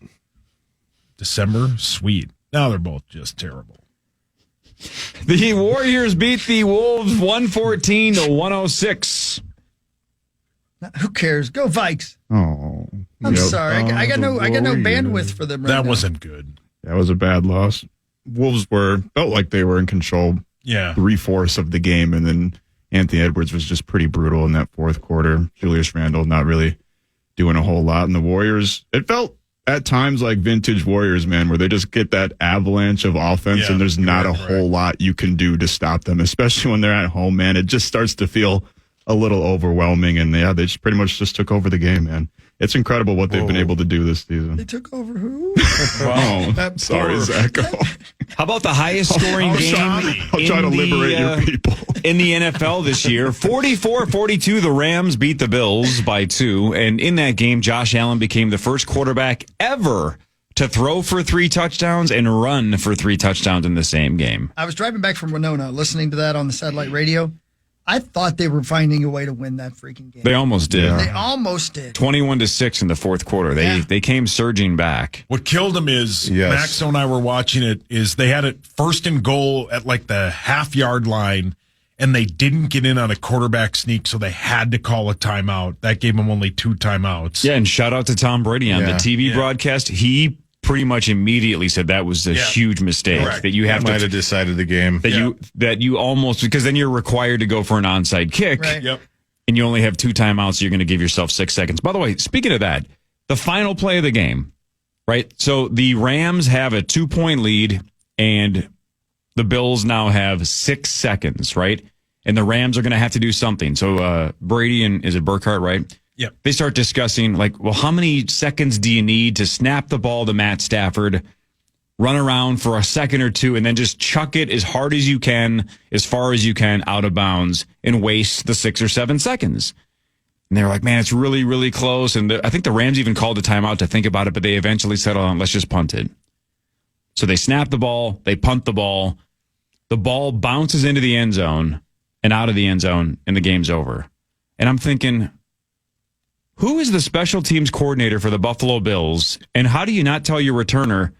December, sweet. Now they're both just terrible. The Warriors beat the Wolves 114-106. Who cares? Go Vikes. Oh, I'm sorry. I got no bandwidth for them right now. That wasn't good. That was a bad loss. Wolves felt like they were in control. Yeah. 3/4 of the game, and then Anthony Edwards was just pretty brutal in that fourth quarter. Julius Randle not really doing a whole lot. And the Warriors, it felt at times like vintage Warriors, man, where they just get that avalanche of offense and there's not a whole lot you can do to stop them, especially when they're at home, man. It just starts to feel a little overwhelming, and they just pretty much just took over the game, man. It's incredible what they've been able to do this season. They took over who? Oh, sorry, Zach. How about the highest scoring game? I'll try to liberate your people. In the NFL this year, 44-42, the Rams beat the Bills by 2. And in that game, Josh Allen became the first quarterback ever to throw for 3 touchdowns and run for 3 touchdowns in the same game. I was driving back from Winona, listening to that on the satellite radio. I thought they were finding a way to win that freaking game. They almost did. They almost did. 21-6 in the fourth quarter. They came surging back. What killed them is, Maxo and I were watching it, is they had it first and goal at like the half-yard line, and they didn't get in on a quarterback sneak, so they had to call a timeout. That gave them only 2 timeouts. Yeah, and shout out to Tom Brady on the TV broadcast. He pretty much immediately said that was a huge mistake. Correct. That you have might have decided the game. That you almost, because then you're required to go for an onside kick. Right. Yep. And you only have 2 timeouts, so you're going to give yourself 6 seconds. By the way, speaking of that, the final play of the game, right? So the Rams have a 2-point lead, and the Bills now have 6 seconds, right? And the Rams are going to have to do something. So Brady and, is it Burkhardt, right? Yep. They start discussing, like, well, how many seconds do you need to snap the ball to Matt Stafford, run around for a second or two, and then just chuck it as hard as you can, as far as you can, out of bounds, and waste the 6 or 7 seconds. And they were like, man, it's really, really close. And I think the Rams even called a timeout to think about it, but they eventually settled on, let's just punt it. So they snap the ball, they punt the ball bounces into the end zone and out of the end zone, and the game's over. And I'm thinking, who is the special teams coordinator for the Buffalo Bills, and how do you not tell your returner,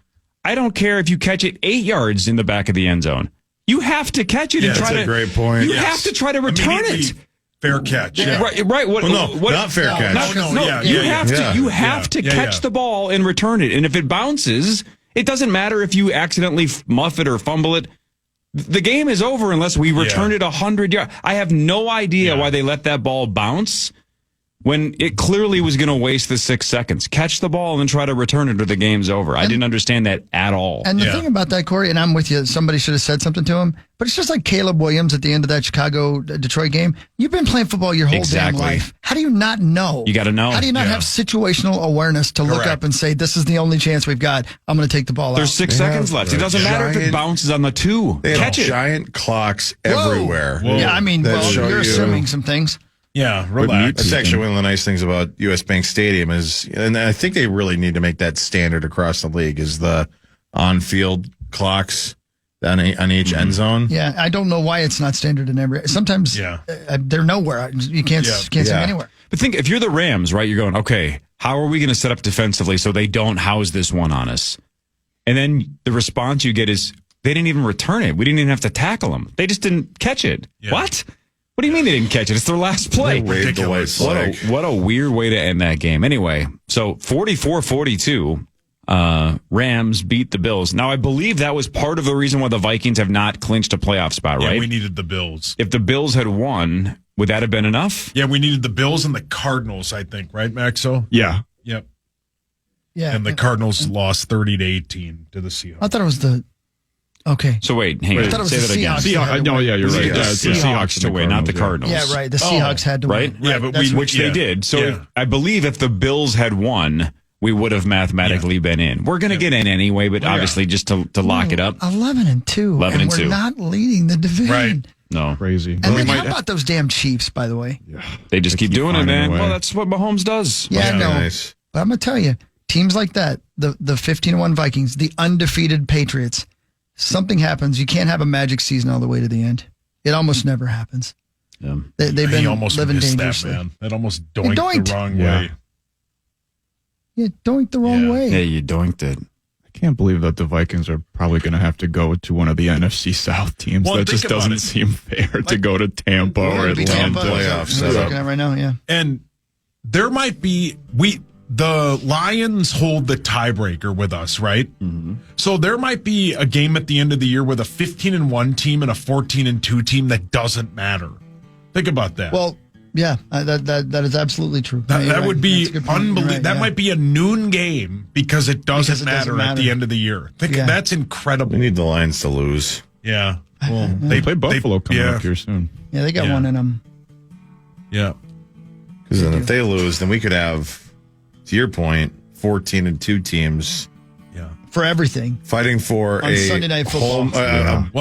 I don't care if you catch it 8 yards in the back of the end zone. You have to catch it and try to. That's a great point. You have to try to return it. Fair catch. Yeah. Right. What, not fair catch. No. You have to catch the ball and return it. And if it bounces, it doesn't matter if you accidentally muff it or fumble it. The game is over unless we return it 100 yards. I have no idea why they let that ball bounce when it clearly was going to waste the 6 seconds. Catch the ball and then try to return it or the game's over. I didn't understand that at all. And the thing about that, Corey, and I'm with you, somebody should have said something to him, but it's just like Caleb Williams at the end of that Chicago-Detroit game. You've been playing football your whole damn life. How do you not know? You got to know. How do you not have situational awareness to look up and say, this is the only chance we've got. I'm going to take the ball out. There's 6 seconds left. It doesn't matter if it bounces on the 2. They have Catch it. giant clocks everywhere. Whoa. Yeah, I mean, you're assuming some things. Yeah, relax. That's actually one of the nice things about US Bank Stadium is, and I think they really need to make that standard across the league, is the on-field clocks on each end zone. Yeah, I don't know why it's not standard in every. Sometimes they're nowhere. You can't see them anywhere. But think, if you're the Rams, right, you're going, okay, how are we going to set up defensively so they don't house this one on us? And then the response you get is, they didn't even return it. We didn't even have to tackle them. They just didn't catch it. Yeah. What? What do you mean they didn't catch it? It's their last play. What a weird way to end that game. Anyway, so 44-42, Rams beat the Bills. Now, I believe that was part of the reason why the Vikings have not clinched a playoff spot, right? Yeah, we needed the Bills. If the Bills had won, would that have been enough? Yeah, we needed the Bills and the Cardinals, I think, right, Maxo? Yeah. Yep. Yeah. And the Cardinals lost 30-18 to the Seahawks. I thought it was the... Okay. So wait, hang on. Say that again. No, yeah, you're right. The Seahawks to win, not the Cardinals. Yeah, right. The Seahawks had to win. Right? Yeah, but which they did. So I believe if the Bills had won, we would have mathematically been in. We're going to get in anyway, but obviously just to lock it up. 11-2. 11-2. We're not leading the division. Right. No. Crazy. And then how about those damn Chiefs, by the way? Yeah. They just keep doing it, man. Well, that's what Mahomes does. Yeah, I know. Nice. But I'm going to tell you, teams like that, the 15-1 Vikings, the undefeated Patriots, something happens. You can't have a magic season all the way to the end. It almost never happens. Yeah. They've been almost living missed dangerously. that, man. That almost doinked the wrong way. Yeah, doinked the wrong way. Yeah, you doinked it. I can't believe that the Vikings are probably going to have to go to one of the NFC South teams. Well, that just doesn't seem fair to go to Tampa or Atlanta. Playoffs. I'm looking at right now, yeah. And there might be the Lions hold the tiebreaker with us, right? Mm-hmm. So there might be a game at the end of the year with a 15-1 team and a 14-2 team that doesn't matter. Think about that. Well, yeah, that is absolutely true. That would be unbelievable. Right, that might be a noon game because it doesn't matter at the end of the year. That's incredible. We need the Lions to lose. Yeah. Well, they play Buffalo coming up here soon. Yeah, they got one in them. Yeah. Because then if they lose, then we could have, to your point, 14-2 teams. Yeah. For everything. Fighting for on Sunday Night Football.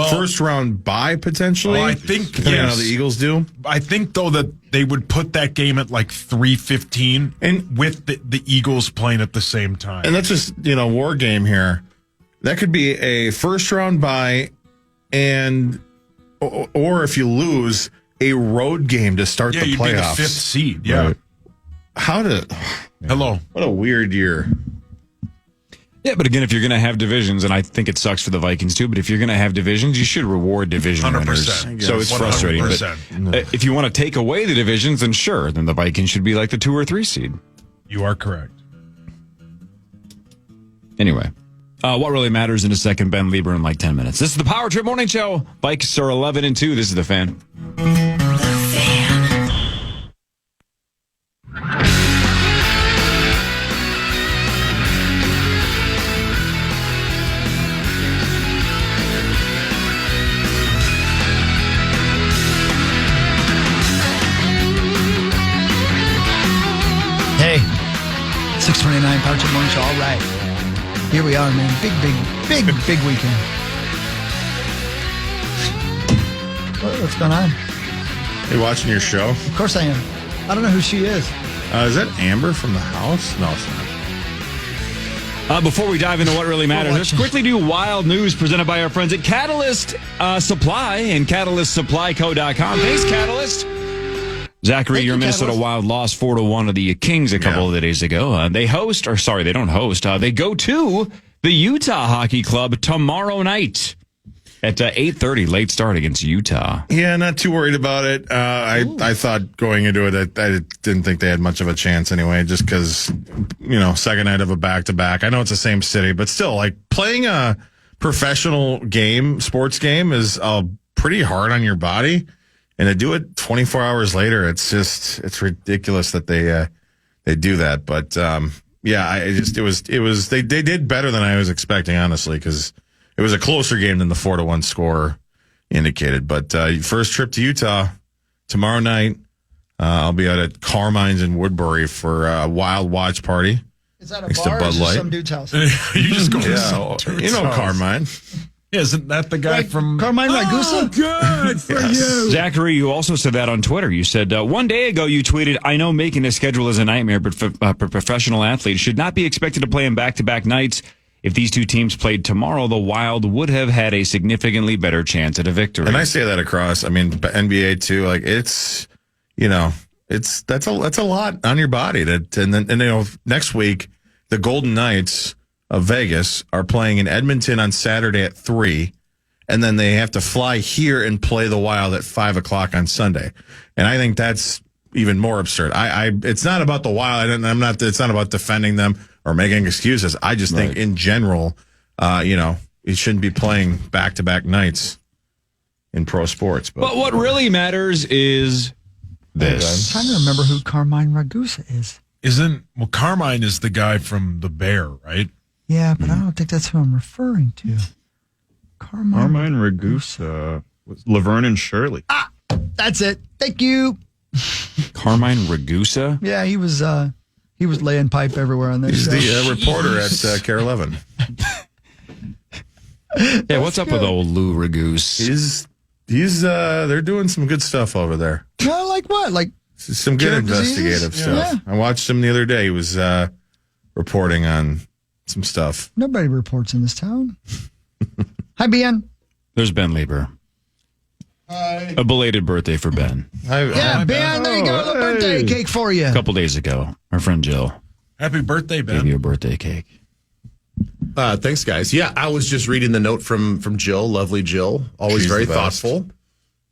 First round bye, potentially. Well, I think, depending on how the Eagles do. I think, though, that they would put that game at like 3:15 and with the Eagles playing at the same time. And that's just, war game here. That could be a first round bye and, or if you lose, a road game to start the playoffs. You'd be the 5th seed. Yeah. Right. Hello. What a weird year. Yeah, but again, if you're going to have divisions, and I think it sucks for the Vikings too, but if you're going to have divisions, you should reward division 100%, winners. So it's frustrating. But if you want to take away the divisions, then sure, then the Vikings should be like the 2 or 3 seed. You are correct. Anyway, what really matters in a second, Ben Lieber in like 10 minutes. This is the Power Trip Morning Show. Vikings are 11-2. This is the Fan. 629 Power Trip Morning Show. All right. Here we are, man. Big weekend. What's going on? You watching your show? Of course I am. I don't know who she is. Is that Amber from the house? No, it's not. Before we dive into what really matters, let's quickly do wild news presented by our friends at Catalyst Supply and CatalystSupplyCo.com. Thanks, Catalyst. Zachary, your Minnesota Wild lost 4-1 to the Kings a couple of days ago. They don't host. They go to the Utah Hockey Club tomorrow night at 8:30, late start against Utah. Yeah, not too worried about it. I thought going into it, I didn't think they had much of a chance anyway, just because, second night of a back-to-back. I know it's the same city, but still, like, playing a professional game, sports game, is pretty hard on your body. And to do it 24 hours later, it's ridiculous that they do that. But, they did better than I was expecting, honestly, because it was a closer game than the 4-1 score indicated. But first trip to Utah tomorrow night. I'll be out at Carmine's in Woodbury for a Wild Watch party. Is that a bar or is it some dude's house? You just go to some dude's house. Carmine. Isn't that the guy from Carmine Ragusa? Good for you. Zachary, you also said that on Twitter. You said, one day ago you tweeted, I know making a schedule is a nightmare, but professional athletes should not be expected to play in back-to-back nights. If these two teams played tomorrow, the Wild would have had a significantly better chance at a victory. And I say that across, NBA too. Like that's a lot on your body. And next week, the Golden Knights of Vegas are playing in Edmonton on Saturday at 3, and then they have to fly here and play the Wild at 5:00 on Sunday. And I think that's even more absurd. It's not about the Wild. It's not about defending them or making excuses. I just think in general, you shouldn't be playing back-to-back nights in pro sports. But what really matters is this. I'm trying to remember who Carmine Ragusa is. Carmine is the guy from The Bear, right? Yeah, but I don't think that's who I'm referring to. Carmine Ragusa was Laverne and Shirley. Ah, that's it. Thank you. Carmine Ragusa? Yeah, he was laying pipe everywhere on this. He's the reporter at Care 11. Yeah, what's up with old Lou Ragus? They're doing some good stuff over there. Well, like what? Like some good investigative stuff. Yeah. I watched him the other day. He was reporting on some stuff. Nobody reports in this town. Hi, Ben. There's Ben Lieber. Hi. A belated birthday for Ben. Ben, there you go. A little birthday cake for you. A couple days ago, our friend Jill. Happy birthday, Ben. Gave you a birthday cake. Thanks, guys. Yeah, I was just reading the note from Jill, lovely Jill, always She's very the best. thoughtful.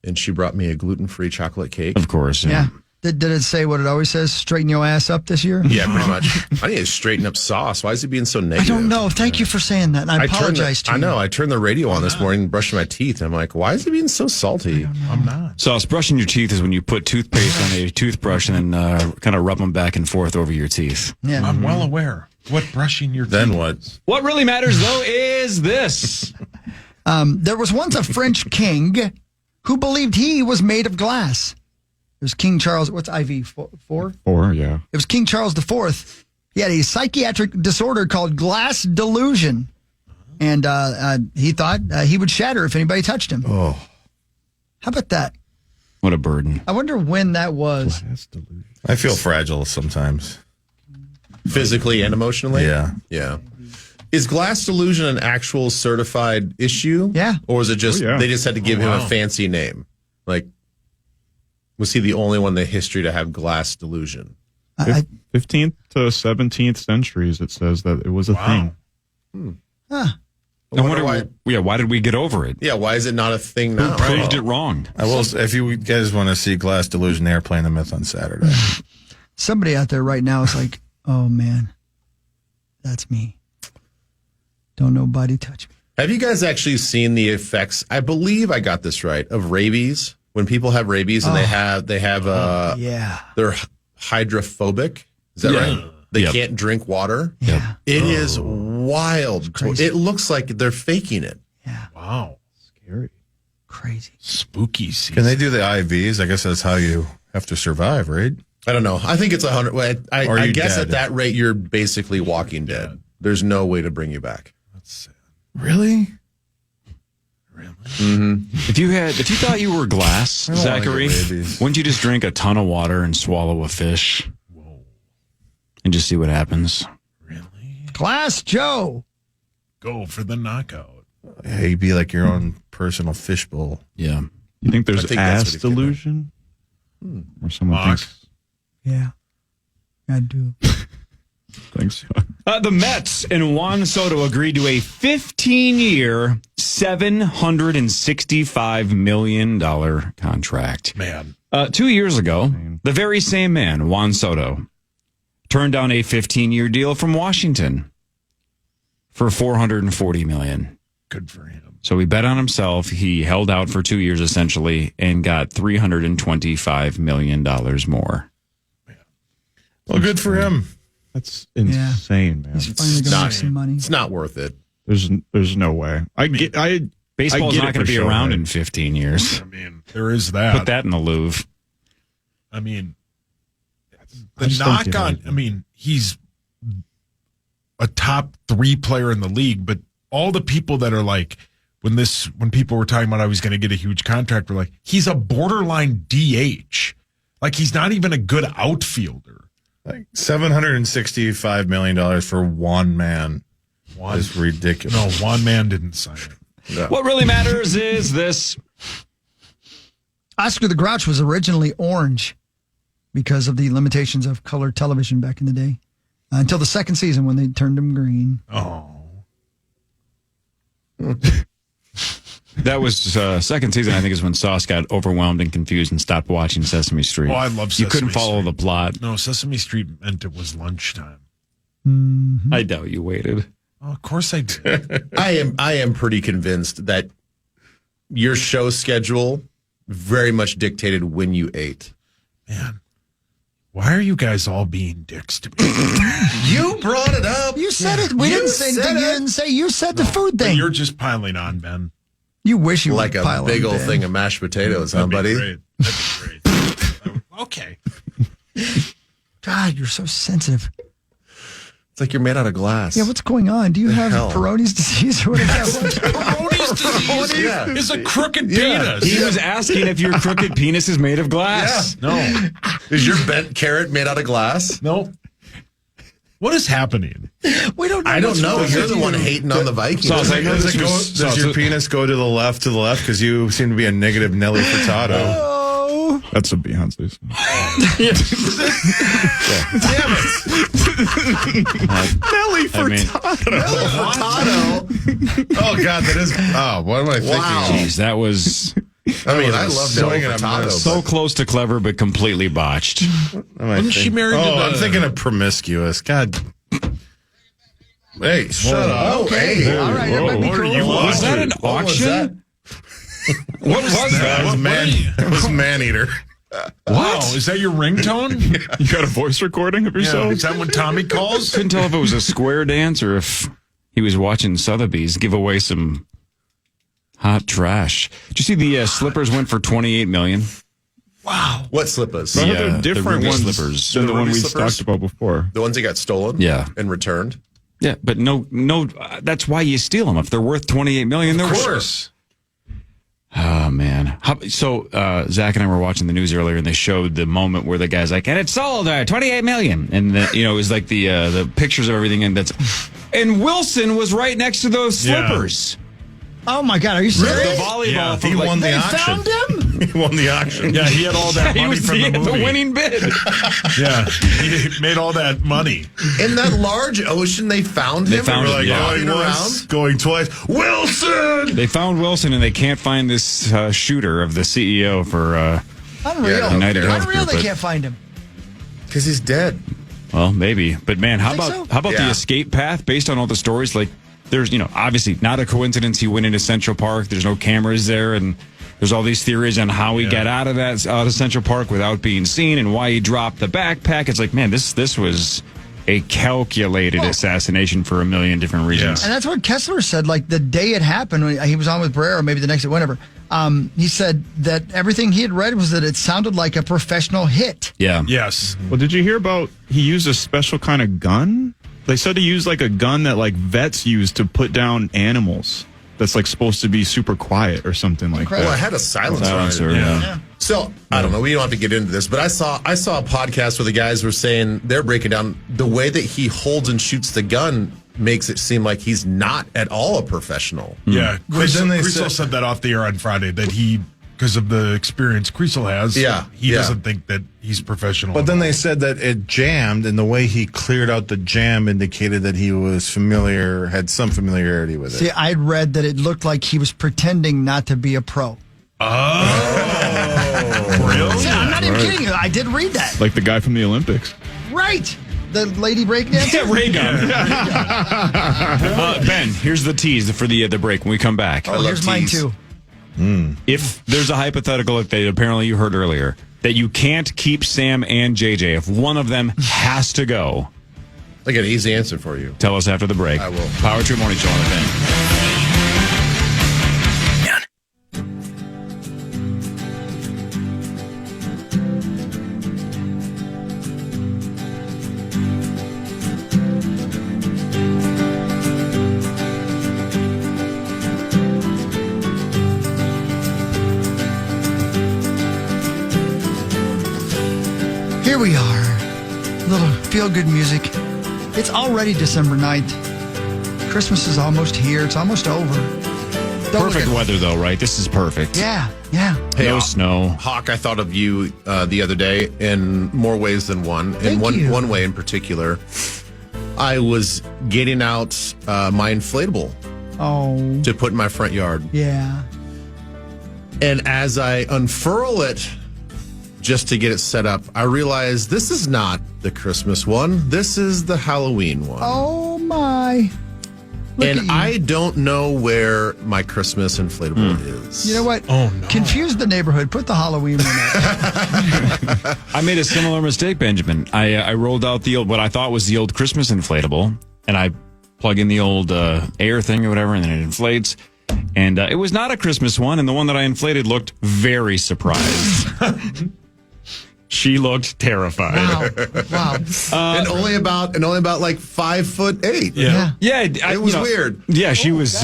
And she brought me a gluten-free chocolate cake. Of course. Yeah. Did it say what it always says? Straighten your ass up this year? Yeah, pretty much. I need to straighten up Sauce. Why is he being so negative? I don't know. Thank you for saying that. And I apologize to you. I know. I turned the radio on this morning, brushing my teeth, and I'm like, why is he being so salty? I'm not. Sauce, brushing your teeth is when you put toothpaste on a toothbrush and then kind of rub them back and forth over your teeth. Yeah. I'm well aware. What brushing your teeth? Then what? What really matters, though, is this. There was once a French king who believed he was made of glass. It was King Charles. What's IV? 4? 4, yeah. It was King Charles IV. He had a psychiatric disorder called glass delusion. And he thought he would shatter if anybody touched him. Oh. How about that? What a burden. I wonder when that was. Glass delusion. I feel fragile sometimes. Physically and emotionally? Yeah. Yeah. Is glass delusion an actual certified issue? Yeah. Or was it just, yeah. they just had to give him a fancy name? Like, was he the only one in the history to have glass delusion? 15th to 17th centuries, it says that it was a thing. Huh. I wonder why did we get over it? Yeah, why is it not a thing now? Who proved it wrong? I will. If you guys want to see Glass Delusion, they're playing the Myth on Saturday. Somebody out there right now is like, oh, man, that's me. Don't nobody touch me. Have you guys actually seen the effects? I believe I got this right, of rabies. When people have rabies and they have they're hydrophobic. Is that right? They can't drink water. Yeah. It is wild. It looks like they're faking it. Yeah. Wow. Scary. Crazy. Spooky season. Can they do the IVs? I guess that's how you have to survive, right? I don't know. I think it's 100. I guess dead? at that rate, you're basically walking dead. There's no way to bring you back. Really? Mm-hmm. If you thought you were glass, I don't wanna Zachary, get rabies. wouldn't you just drink a ton of water and swallow a fish? Whoa. And just see what happens? Glass Joe. Go for the knockout. Yeah, you'd be like your own personal fishbowl. Yeah. You think there's I think that's ass what he's getting delusion? Or someone Mock. thinks Yeah, I do. so. The Mets and Juan Soto agreed to a 15-year, $765 million contract. Man. 2 years ago, the very same man, Juan Soto, turned down a 15-year deal from Washington for $440 million. Good for him. So he bet on himself. He held out for 2 years, essentially, and got $325 million more. Well, good for him. That's insane, man. He's finally going to make some money. It's not worth it. There's no way. Baseball's not going to be around right? in 15 years. I mean, there is that. Put that in the Louvre. I mean, I the just don't knock get on, it. I mean, he's a top 3 player in the league, but all the people that are like, when people were talking about how he's going to get a huge contract, were like, he's a borderline DH. Like, he's not even a good outfielder. Like $765 million for one man. Is ridiculous. No, one man didn't sign it. No. What really matters is this. Oscar the Grouch was originally orange because of the limitations of color television back in the day. Until the second season when they turned him green. Oh. That was second season, I think, is when Sauce got overwhelmed and confused and stopped watching Sesame Street. Oh, I love Sesame You couldn't follow Street. the plot. No, Sesame Street meant it was lunchtime. Mm-hmm. I doubt you waited. Oh, of course I did. I am pretty convinced that your show schedule very much dictated when you ate. Man, why are you guys all being dicks to me? You brought it up. You said it. We didn't say anything. You didn't say. You said the food But thing. you're just piling on, Ben. You wish you Like would a pile big on, old Ben. thing of mashed potatoes, huh, buddy? Great. That'd be great. Okay. God, you're so sensitive. It's like you're made out of glass. Yeah, what's going on? Do you have hell? Peyronie's disease or whatever? Peyronie's disease Yeah. is a crooked penis. He was asking if your crooked penis is made of glass. No. Is your bent carrot made out of glass? No. What is happening? We don't know. I don't what's know. wrong You're with the you. one hating on the Vikings. So I was like, no, Does, this was- does your penis go to the left? Because you seem to be a negative Nelly Furtado. Oh, That's a Beyonce song. Damn it. Nelly I mean, Furtado. Oh, God, that is. Oh, what am I thinking? Wow. Geez, that was I mean, I love So Nelly gonna Furtado. miss. so close to clever, but completely botched. What am I Wasn't she thinking? married to Oh, I'm the- thinking of promiscuous. God. Hey, shut up. okay. Hey. All right. That might be What are cool. you Was that an What was that? auction? What was That that? was That was Man-Eater. Wow, is that your ringtone? You got a voice recording of Yeah. yourself? Is that when Tommy calls? Couldn't tell if it was a square dance or if he was watching Sotheby's give away some hot trash. Did you see the slippers went for $28 million? Wow. What slippers? Some of Yeah, the the different Ruby ones slippers. than the The one Ruby we slippers? talked about before. The ones that got stolen? Yeah. And returned? Yeah, but no, that's why you steal them. If they're worth $28 million, they're Of worth. course. Oh man! So Zach and I were watching the news earlier, and they showed the moment where the guy's like, "And it's sold, $28 million," and it was like the pictures of everything, and and Wilson was right next to those slippers. Oh my God, are you serious? The volleyball. Yeah, from, He like, won the They auction. found him? He won the auction. Yeah, he had all that he money was from the movie. winning bid. Yeah, he made all that money. In that large ocean, they found him? They found We're like him, yeah. going Walking once, around? going twice. Wilson! They found Wilson, and they can't find this shooter of the CEO for Unreal. Yeah, United Health Unreal Group. they but- can't find him. Because he's dead. Well, maybe, but man, how Think about so? how about the Yeah. escape path based on all the stories? Like, there's obviously not a coincidence he went into Central Park. There's no cameras there, and there's all these theories on how he got out of Central Park without being seen, and why he dropped the backpack. It's like, man, this was a calculated assassination for a million different reasons. And that's what Kessler said, like the day it happened, when he was on with Barrero, maybe the next day, whenever. He said that everything he had read was that it sounded like a professional hit. Yeah. Yes. Well, did you hear about he used a special kind of gun? They said he used like a gun that like vets use to put down animals. That's like supposed to be super quiet or something like that. Well, I had a silencer. Yeah. So I don't know. We don't have to get into this, but I saw a podcast where the guys were saying they're breaking down the way that he holds and shoots the gun makes it seem like he's not at all a professional. Yeah, then they Creasel said that off the air on Friday that he, because of the experience Creasel has, he doesn't think that he's professional. But then they said that it jammed, and the way he cleared out the jam indicated that he was familiar, had some familiarity with it. See, I'd read that it looked like he was pretending not to be a pro. Really? Yeah, I'm not even kidding you. I did read that. Like the guy from the Olympics. Right. The lady breakdancer? Yeah, ray gun. Ben, here's the tease for the break when we come back. Oh, here's mine too. If there's a hypothetical that apparently you heard earlier, that you can't keep Sam and JJ, if one of them has to go. I got an easy answer for you. Tell us after the break. I will. Power Trip Morning Show on the Ben. Here we are. Little feel-good music. It's already December 9th. Christmas is almost here. It's almost over. Perfect weather, though, right? This is perfect. Yeah. Hey, no snow. Hawk, I thought of you the other day in more ways than one. In one way in particular, I was getting out my inflatable to put in my front yard. Yeah. And as I unfurl it just to get it set up, I realized this is not the Christmas one. This is the Halloween one. Oh, my. Look at And you. I don't know where my Christmas inflatable is. You know what? Oh, no. Confuse the neighborhood. Put the Halloween one up. I made a similar mistake, Benjamin. I rolled out the old, what I thought was the old Christmas inflatable, and I plug in the old air thing or whatever, and then it inflates. And it was not a Christmas one, and the one that I inflated looked very surprised. She looked terrified. Wow. And only about like 5'8". Yeah. It was weird. Yeah, she was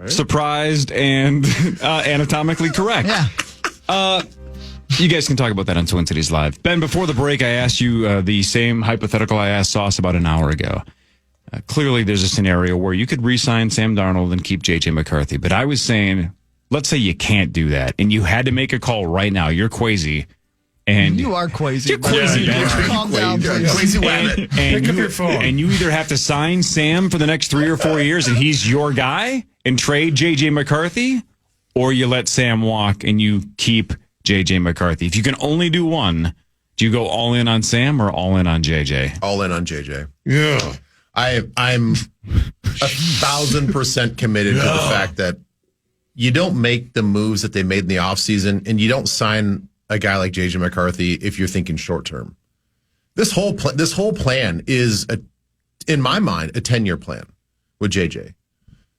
surprised and anatomically correct. Yeah. You guys can talk about that on Twin Cities Live. Ben, before the break, I asked you the same hypothetical I asked Sauce about an hour ago. Clearly, there's a scenario where you could re-sign Sam Darnold and keep J.J. McCarthy. But I was saying, let's say you can't do that, and you had to make a call right now. You're crazy. And You are crazy. You're crazy, Ben. Calm down, please. Crazy rabbit. And Pick up your phone. And you either have to sign Sam for the next 3 or 4 years, and he's your guy, and trade J.J. McCarthy, or you let Sam walk and you keep J.J. McCarthy. If you can only do one, do you go all in on Sam or all in on J.J.? All in on JJ. Yeah. I'm 1,000% committed to the fact that you don't make the moves that they made in the offseason, and you don't sign a guy like JJ McCarthy if you're thinking short term. This whole plan is, in my mind, a 10-year plan with JJ.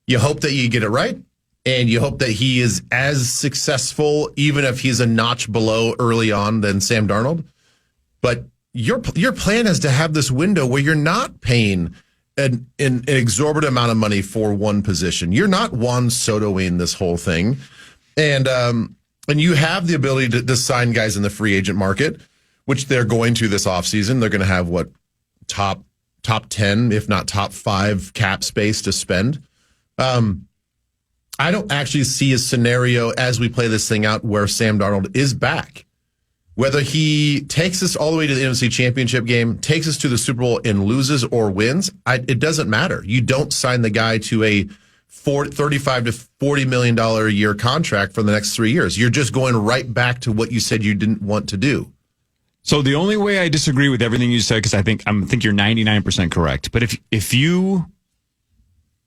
You hope that you get it right, and you hope that he is as successful, even if he's a notch below early on than Sam Darnold. But your plan is to have this window where you're not paying an exorbitant amount of money for one position. You're not Juan Sotoing this whole thing. And you have the ability to sign guys in the free agent market, which they're going to this offseason. They're going to have top 10, if not top 5 cap space to spend. I don't actually see a scenario as we play this thing out where Sam Darnold is back. Whether he takes us all the way to the NFC Championship game, takes us to the Super Bowl and loses or wins, it doesn't matter. You don't sign the guy to a $35 to $40 million a year contract for the next 3 years. You're just going right back to what you said you didn't want to do. So the only way I disagree with everything you said, because I think you're 99% correct, but if you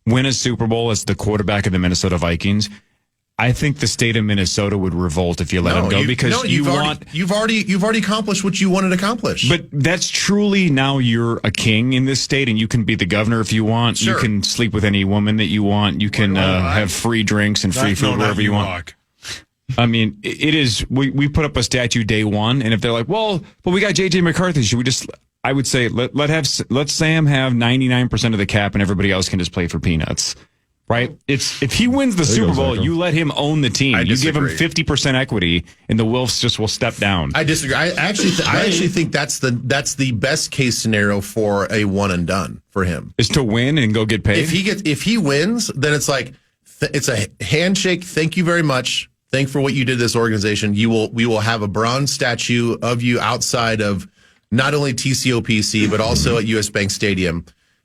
win a Super Bowl as the quarterback of the Minnesota Vikings, I think the state of Minnesota would revolt if you let him go, because you've already accomplished what you wanted to accomplish. But that's truly, now you're a king in this state, and you can be the governor if you want. Sure. You can sleep with any woman that you want. You can have free drinks and free food wherever you want. I mean, it is. We put up a statue day one, and if they're like, well, but we got JJ McCarthy, should we just? I would say let Sam have 99% of the cap, and everybody else can just play for peanuts. Right? It's if he wins the Super Bowl, you let him own the team. You give him 50% equity, and the Wolves just will step down. I disagree. I actually think that's the best case scenario for a one and done for him is to win and go get paid. If he wins, then it's like it's a handshake. Thank you very much. Thank for what you did to this organization. We will have a bronze statue of you outside of not only TCOPC but also at US Bank Stadium,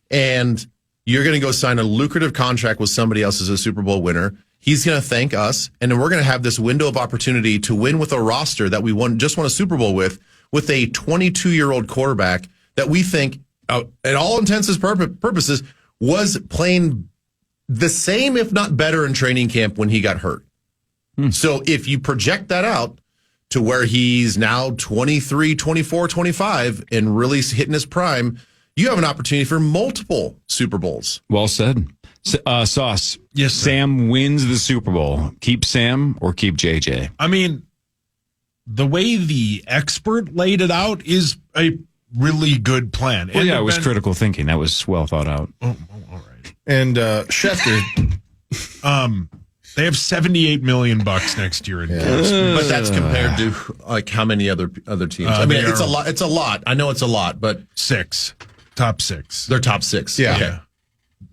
and you're going to go sign a lucrative contract with somebody else as a Super Bowl winner. He's going to thank us, and then we're going to have this window of opportunity to win with a roster that we just won a Super Bowl with a 22-year-old quarterback that we think, at all intents and purposes, was playing the same, if not better, in training camp when he got hurt. So if you project that out to where he's now 23, 24, 25, and really hitting his prime, you have an opportunity for multiple Super Bowls. Well said. Sauce. Yes, sir. Sam wins the Super Bowl. Keep Sam or keep JJ? I mean, the way the expert laid it out is a really good plan. Well, yeah, it was critical thinking. That was well thought out. Oh, all right. And Schefter, they have $78 million next year in caps. But that's compared to like how many other teams? I mean, it's a lot. It's a lot. I know it's a lot, but top six. They're top six. Yeah. Okay.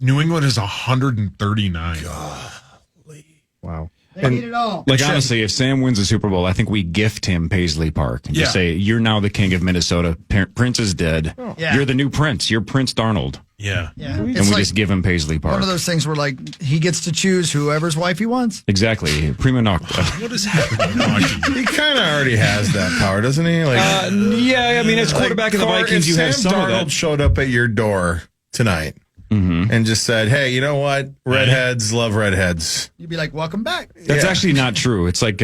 New England is 139. Wow. They need it all. Like, honestly, if Sam wins the Super Bowl, I think we gift him Paisley Park and just say, you're now the king of Minnesota. Prince is dead. Yeah. You're the new Prince. You're Prince Darnold. Yeah. And we just give him Paisley Park. One of those things where, like, he gets to choose whoever's wife he wants. Exactly. Prima nocta. What is happening? He kind of already has that power, doesn't he? Like, yeah, I mean, as quarterback of the Vikings, you have some Sam of that. Darnold showed up at your door tonight and just said, hey, you know what? Redheads love redheads. You'd be like, welcome back. That's actually not true. It's like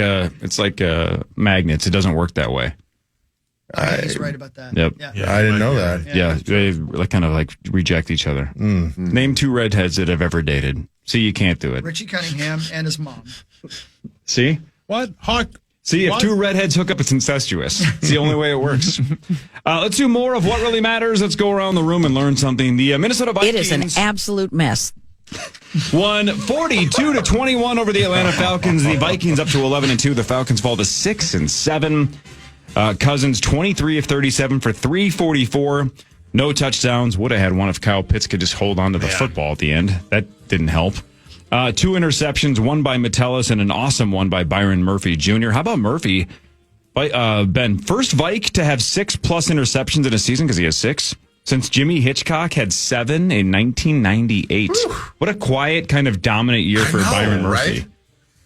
magnets. It doesn't work that way. He's right about that. Yep. I didn't know that. Yeah, they kind of reject each other. Name two redheads that have ever dated. See, you can't do it. Richie Cunningham and his mom. See? What? Hawk? See, if two redheads hook up, it's incestuous. It's the only way it works. Let's do more of what really matters. Let's go around the room and learn something. The Minnesota Vikings. It is an absolute mess. Won 42-21 over the Atlanta Falcons. The Vikings up to 11-2. The Falcons fall to 6-7. Cousins 23 of 37 for 344. No touchdowns. Would have had one if Kyle Pitts could just hold on to the football at the end. That didn't help. 2 interceptions, one by Metellus and an awesome one by Byron Murphy Jr. How about Murphy? Ben, first Vike to have 6+ interceptions in a season because he has 6 since Jimmy Hitchcock had 7 in 1998. Whew. What a quiet, kind of dominant year for Byron Murphy. Right?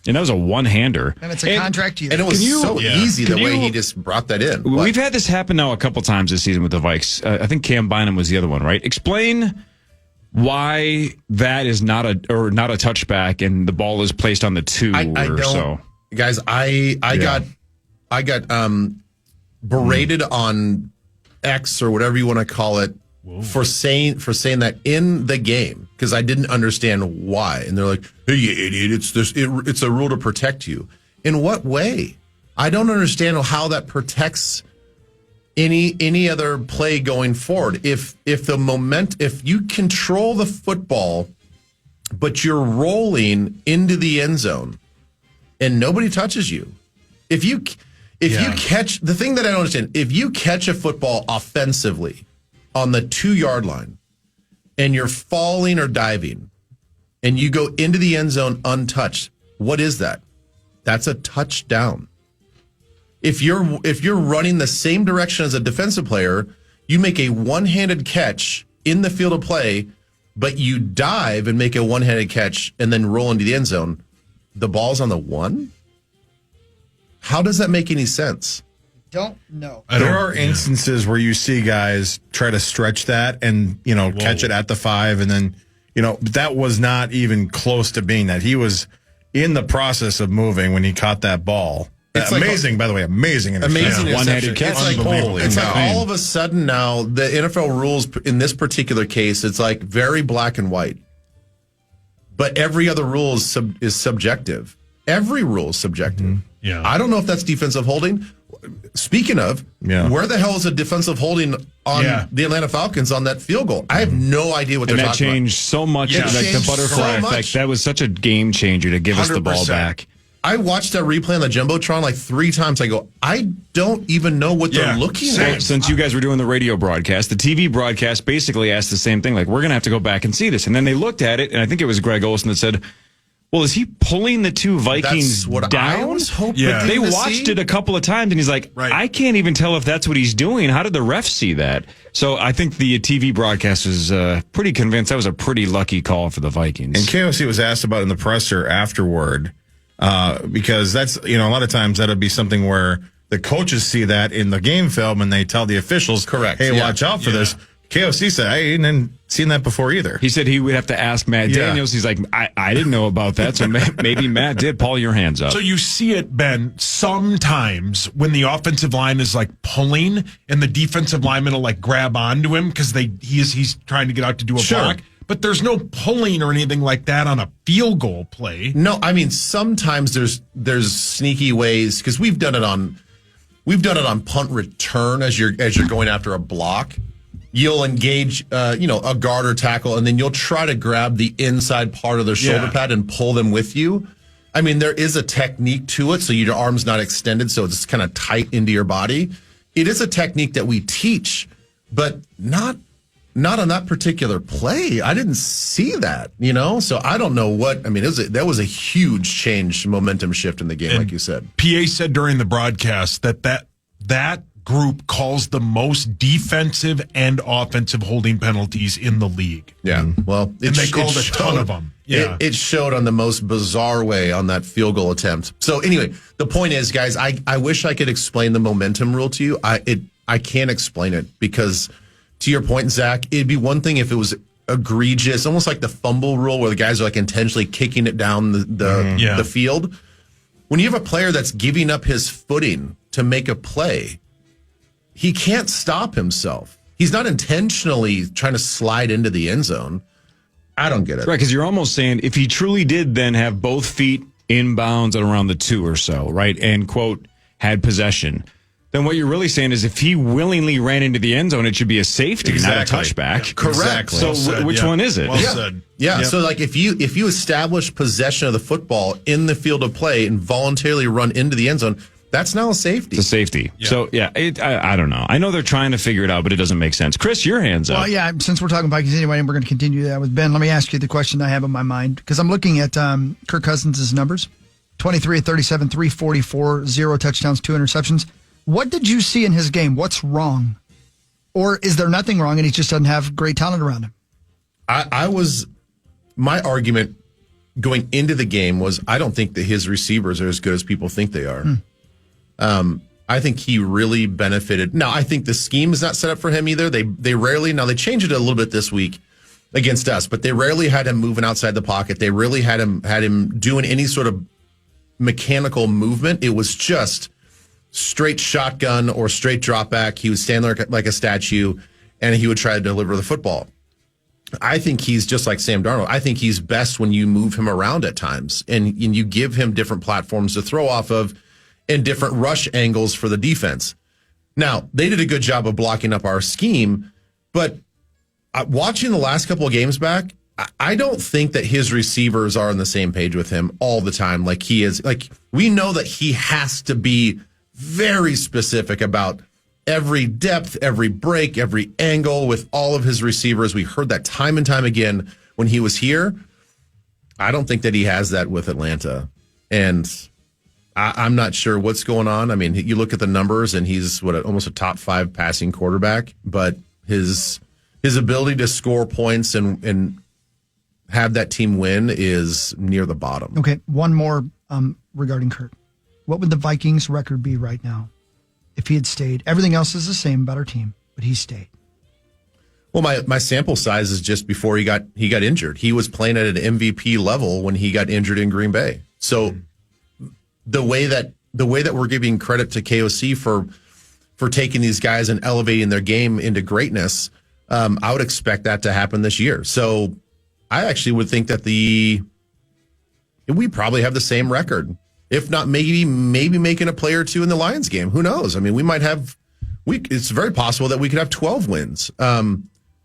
And that was a one-hander. And it's a contract year. And it was so easy the way he just brought that in. We've had this happen now a couple times this season with the Vikes. I think Cam Bynum was the other one, right? Explain why that is not a touchback and the ball is placed on the 2 so. Guys, I got berated on X or whatever you want to call it for saying that in the game because I didn't understand why. And they're like, "Hey, you idiot! It's a rule to protect you." In what way? I don't understand how that protects any other play going forward. If you control the football, but you're rolling into the end zone and nobody touches you, if you catch the thing that I don't understand, if you catch a football offensively on the 2-yard line and you're falling or diving and you go into the end zone untouched, what is that? That's a touchdown. If you're running the same direction as a defensive player, you make a one-handed catch in the field of play, but you dive and make a one-handed catch and then roll into the end zone, the ball's on the 1? How does that make any sense? Don't know. There are instances where you see guys try to stretch that and, catch it at the 5 and then, that was not even close to being that. He was in the process of moving when he caught that ball. It's amazing, by the way, amazing one-handed catch. It's like all of a sudden now the NFL rules in this particular case, it's like very black and white. But every other rule is subjective. Every rule is subjective. Yeah. I don't know if that's defensive holding. Speaking of, where the hell is a defensive holding on the Atlanta Falcons on that field goal? I have no idea what they're talking about. And that changed so much. Like the butterfly effect. That was such a game changer to give us the ball back. I watched that replay on the Jumbotron like 3 times. I go, I don't even know what they're looking at. Since you guys were doing the radio broadcast, the TV broadcast basically asked the same thing. Like, we're going to have to go back and see this. And then they looked at it, and I think it was Greg Olson that said, well, is he pulling the two Vikings down? I was hoping They watched it a couple of times, and he's like, I can't even tell if that's what he's doing. How did the refs see that? So I think the TV broadcast was pretty convinced that was a pretty lucky call for the Vikings. And KOC was asked about in the presser afterward, because that's, a lot of times that'll be something where the coaches see that in the game film and they tell the officials, hey, watch out for this. KOC said, I ain't seen that before either. He said he would have to ask Matt Daniels. He's like, I didn't know about that, so maybe Matt did. Paul, your hands up. So you see it, Ben, sometimes when the offensive line is like pulling and the defensive lineman will like grab onto him because he's trying to get out to do a block. But there's no pulling or anything like that on a field goal play. No, I mean, sometimes there's sneaky ways, because we've done it on punt return as you're going after a block. You'll engage, a guard or tackle, and then you'll try to grab the inside part of their shoulder pad and pull them with you. I mean, there is a technique to it, so your arm's not extended, so it's kind of tight into your body. It is a technique that we teach, but not on that particular play. I didn't see that, So I don't know what. I mean, that was a huge change, momentum shift in the game, like you said. PA said during the broadcast that group calls the most defensive and offensive holding penalties in the league. Yeah, well, and they called a ton of them. Yeah, it showed on the most bizarre way on that field goal attempt. So anyway, the point is, guys, I wish I could explain the momentum rule to you. I can't explain it, because to your point, Zach, it'd be one thing if it was egregious, almost like the fumble rule where the guys are like intentionally kicking it down the field. When you have a player that's giving up his footing to make a play, he can't stop himself. He's not intentionally trying to slide into the end zone. I don't get it. Right, because you're almost saying if he truly did then have both feet inbounds at around the 2 or so, right, and, quote, had possession, then what you're really saying is if he willingly ran into the end zone, it should be a safety, not a touchback. Yeah, correct. So which one is it? Well said. Yeah. Yep. So like if you establish possession of the football in the field of play and voluntarily run into the end zone, that's now a safety. It's a safety. Yeah. So, I don't know. I know they're trying to figure it out, but it doesn't make sense. Chris, your hands up. Well, yeah, since we're talking Vikings anyway, and we're going to continue that with Ben, let me ask you the question I have in my mind, because I'm looking at Kirk Cousins' numbers. 23 of 37, 344, 0 touchdowns, 2 interceptions. What did you see in his game? What's wrong? Or is there nothing wrong and he just doesn't have great talent around him? My argument going into the game was I don't think that his receivers are as good as people think they are. I think he really benefited. Now, I think the scheme is not set up for him either. They rarely, now they changed it a little bit this week against us, but they rarely had him moving outside the pocket. They really had him doing any sort of mechanical movement. It was just straight shotgun or straight drop back. He would stand there like a statue, and he would try to deliver the football. I think he's just like Sam Darnold. I think he's best when you move him around at times and you give him different platforms to throw off of and different rush angles for the defense. Now, they did a good job of blocking up our scheme, but watching the last couple of games back, I don't think that his receivers are on the same page with him all the time like he is. Like, we know that he has to be very specific about every depth, every break, every angle with all of his receivers. We heard that time and time again when he was here. I don't think that he has that with Atlanta. And I'm not sure what's going on. I mean, you look at the numbers and he's almost a top 5 passing quarterback, but his ability to score points and have that team win is near the bottom. Okay, one more regarding Kirk. What would the Vikings record be right now if he had stayed? Everything else is the same about our team, but he stayed. Well, my sample size is just before he got injured. He was playing at an MVP level when he got injured in Green Bay. So the way that we're giving credit to KOC for taking these guys and elevating their game into greatness, I would expect that to happen this year. So I actually would think that we probably have the same record. If not, maybe making a play or two in the Lions game. Who knows? I mean, we might have. It's very possible that we could have 12 wins,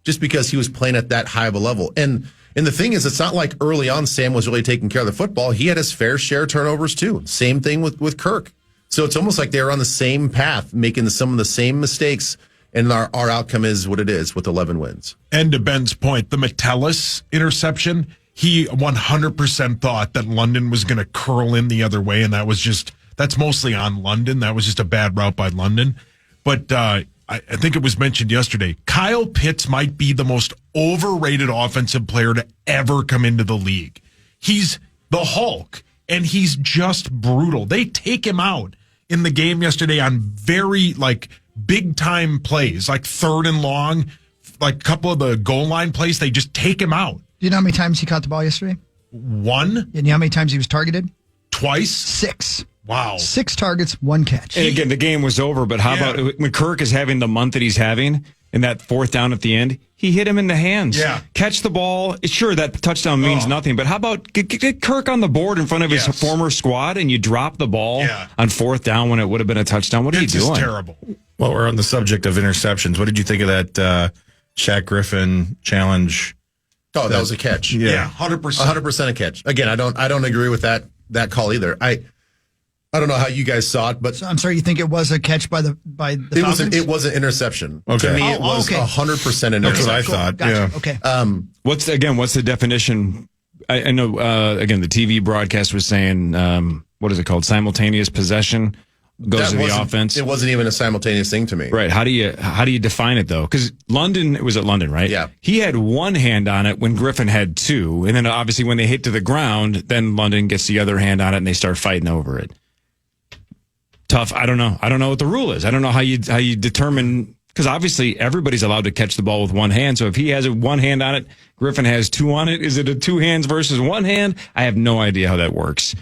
just because he was playing at that high of a level. And the thing is, it's not like early on Sam was really taking care of the football. He had his fair share of turnovers too. Same thing with Kirk. So it's almost like they were on the same path, making some of the same mistakes. And our outcome is what it is with 11 wins. And to Ben's point, the Metellus interception, he 100% thought that London was going to curl in the other way, and that's mostly on London. That was just a bad route by London. But I think it was mentioned yesterday, Kyle Pitts might be the most overrated offensive player to ever come into the league. He's the Hulk, and he's just brutal. They take him out in the game yesterday on very, big time plays, like 3rd and long, like a couple of the goal line plays. They just take him out. Do you know how many times he caught the ball yesterday? 1. And you know how many times he was targeted? Twice? 6. Wow. 6 targets, 1 catch. And again, the game was over, but how about when Kirk is having the month that he's having in that 4th down at the end, he hit him in the hands. Yeah. Catch the ball. Sure, that touchdown means nothing, but how about get Kirk on the board in front of his former squad and you drop the ball on 4th down when it would have been a touchdown? What are you doing? It's terrible. Well, we're on the subject of interceptions. What did you think of that Shaq Griffin challenge? Oh, that was a catch. Yeah, 100%. 100% a catch. Again, I don't agree with that call either. I don't know how you guys saw it, but So, I'm sorry, you think it was a catch by the Falcons? it was an interception. Okay. To me, it was 100% interception. That's what I thought. Gotcha. Yeah. Okay. What's the definition? I know, again, the TV broadcast was saying, what is it called? Simultaneous possession goes to the offense. It wasn't even a simultaneous thing to me. Right. How do you define it though? Because London, it was at London, right? Yeah. He had 1 hand on it when Griffin had 2. And then obviously when they hit to the ground, then London gets the other hand on it and they start fighting over it. Tough. I don't know. I don't know what the rule is. I don't know how you determine, because obviously everybody's allowed to catch the ball with 1 hand. So if he has 1 hand on it, Griffin has 2 on it. Is it a 2 hands versus 1 hand? I have no idea how that works.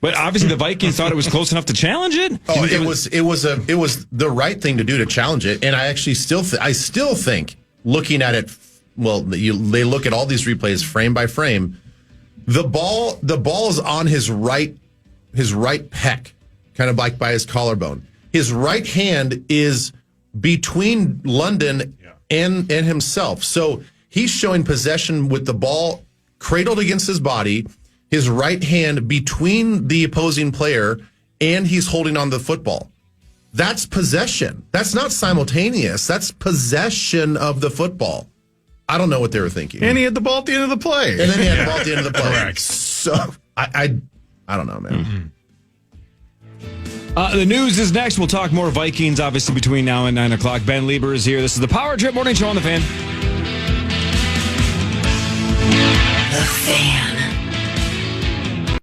But obviously the Vikings thought it was close enough to challenge it. Oh, it was the right thing to do to challenge it, and I actually still think looking at it, well, they look at all these replays frame by frame. The ball is on his right pec, kind of like by his collarbone. His right hand is between London and himself, so he's showing possession with the ball cradled against his body. His right hand between the opposing player, and he's holding on the football. That's possession. That's not simultaneous. That's possession of the football. I don't know what they were thinking. And he had the ball at the end of the play. And then he had the ball at the end of the play. Correct. So I don't know, man. The news is next. We'll talk more Vikings, obviously, between now and 9 o'clock. Ben Lieber is here. This is the Power Trip Morning Show on The Fan. The Fan.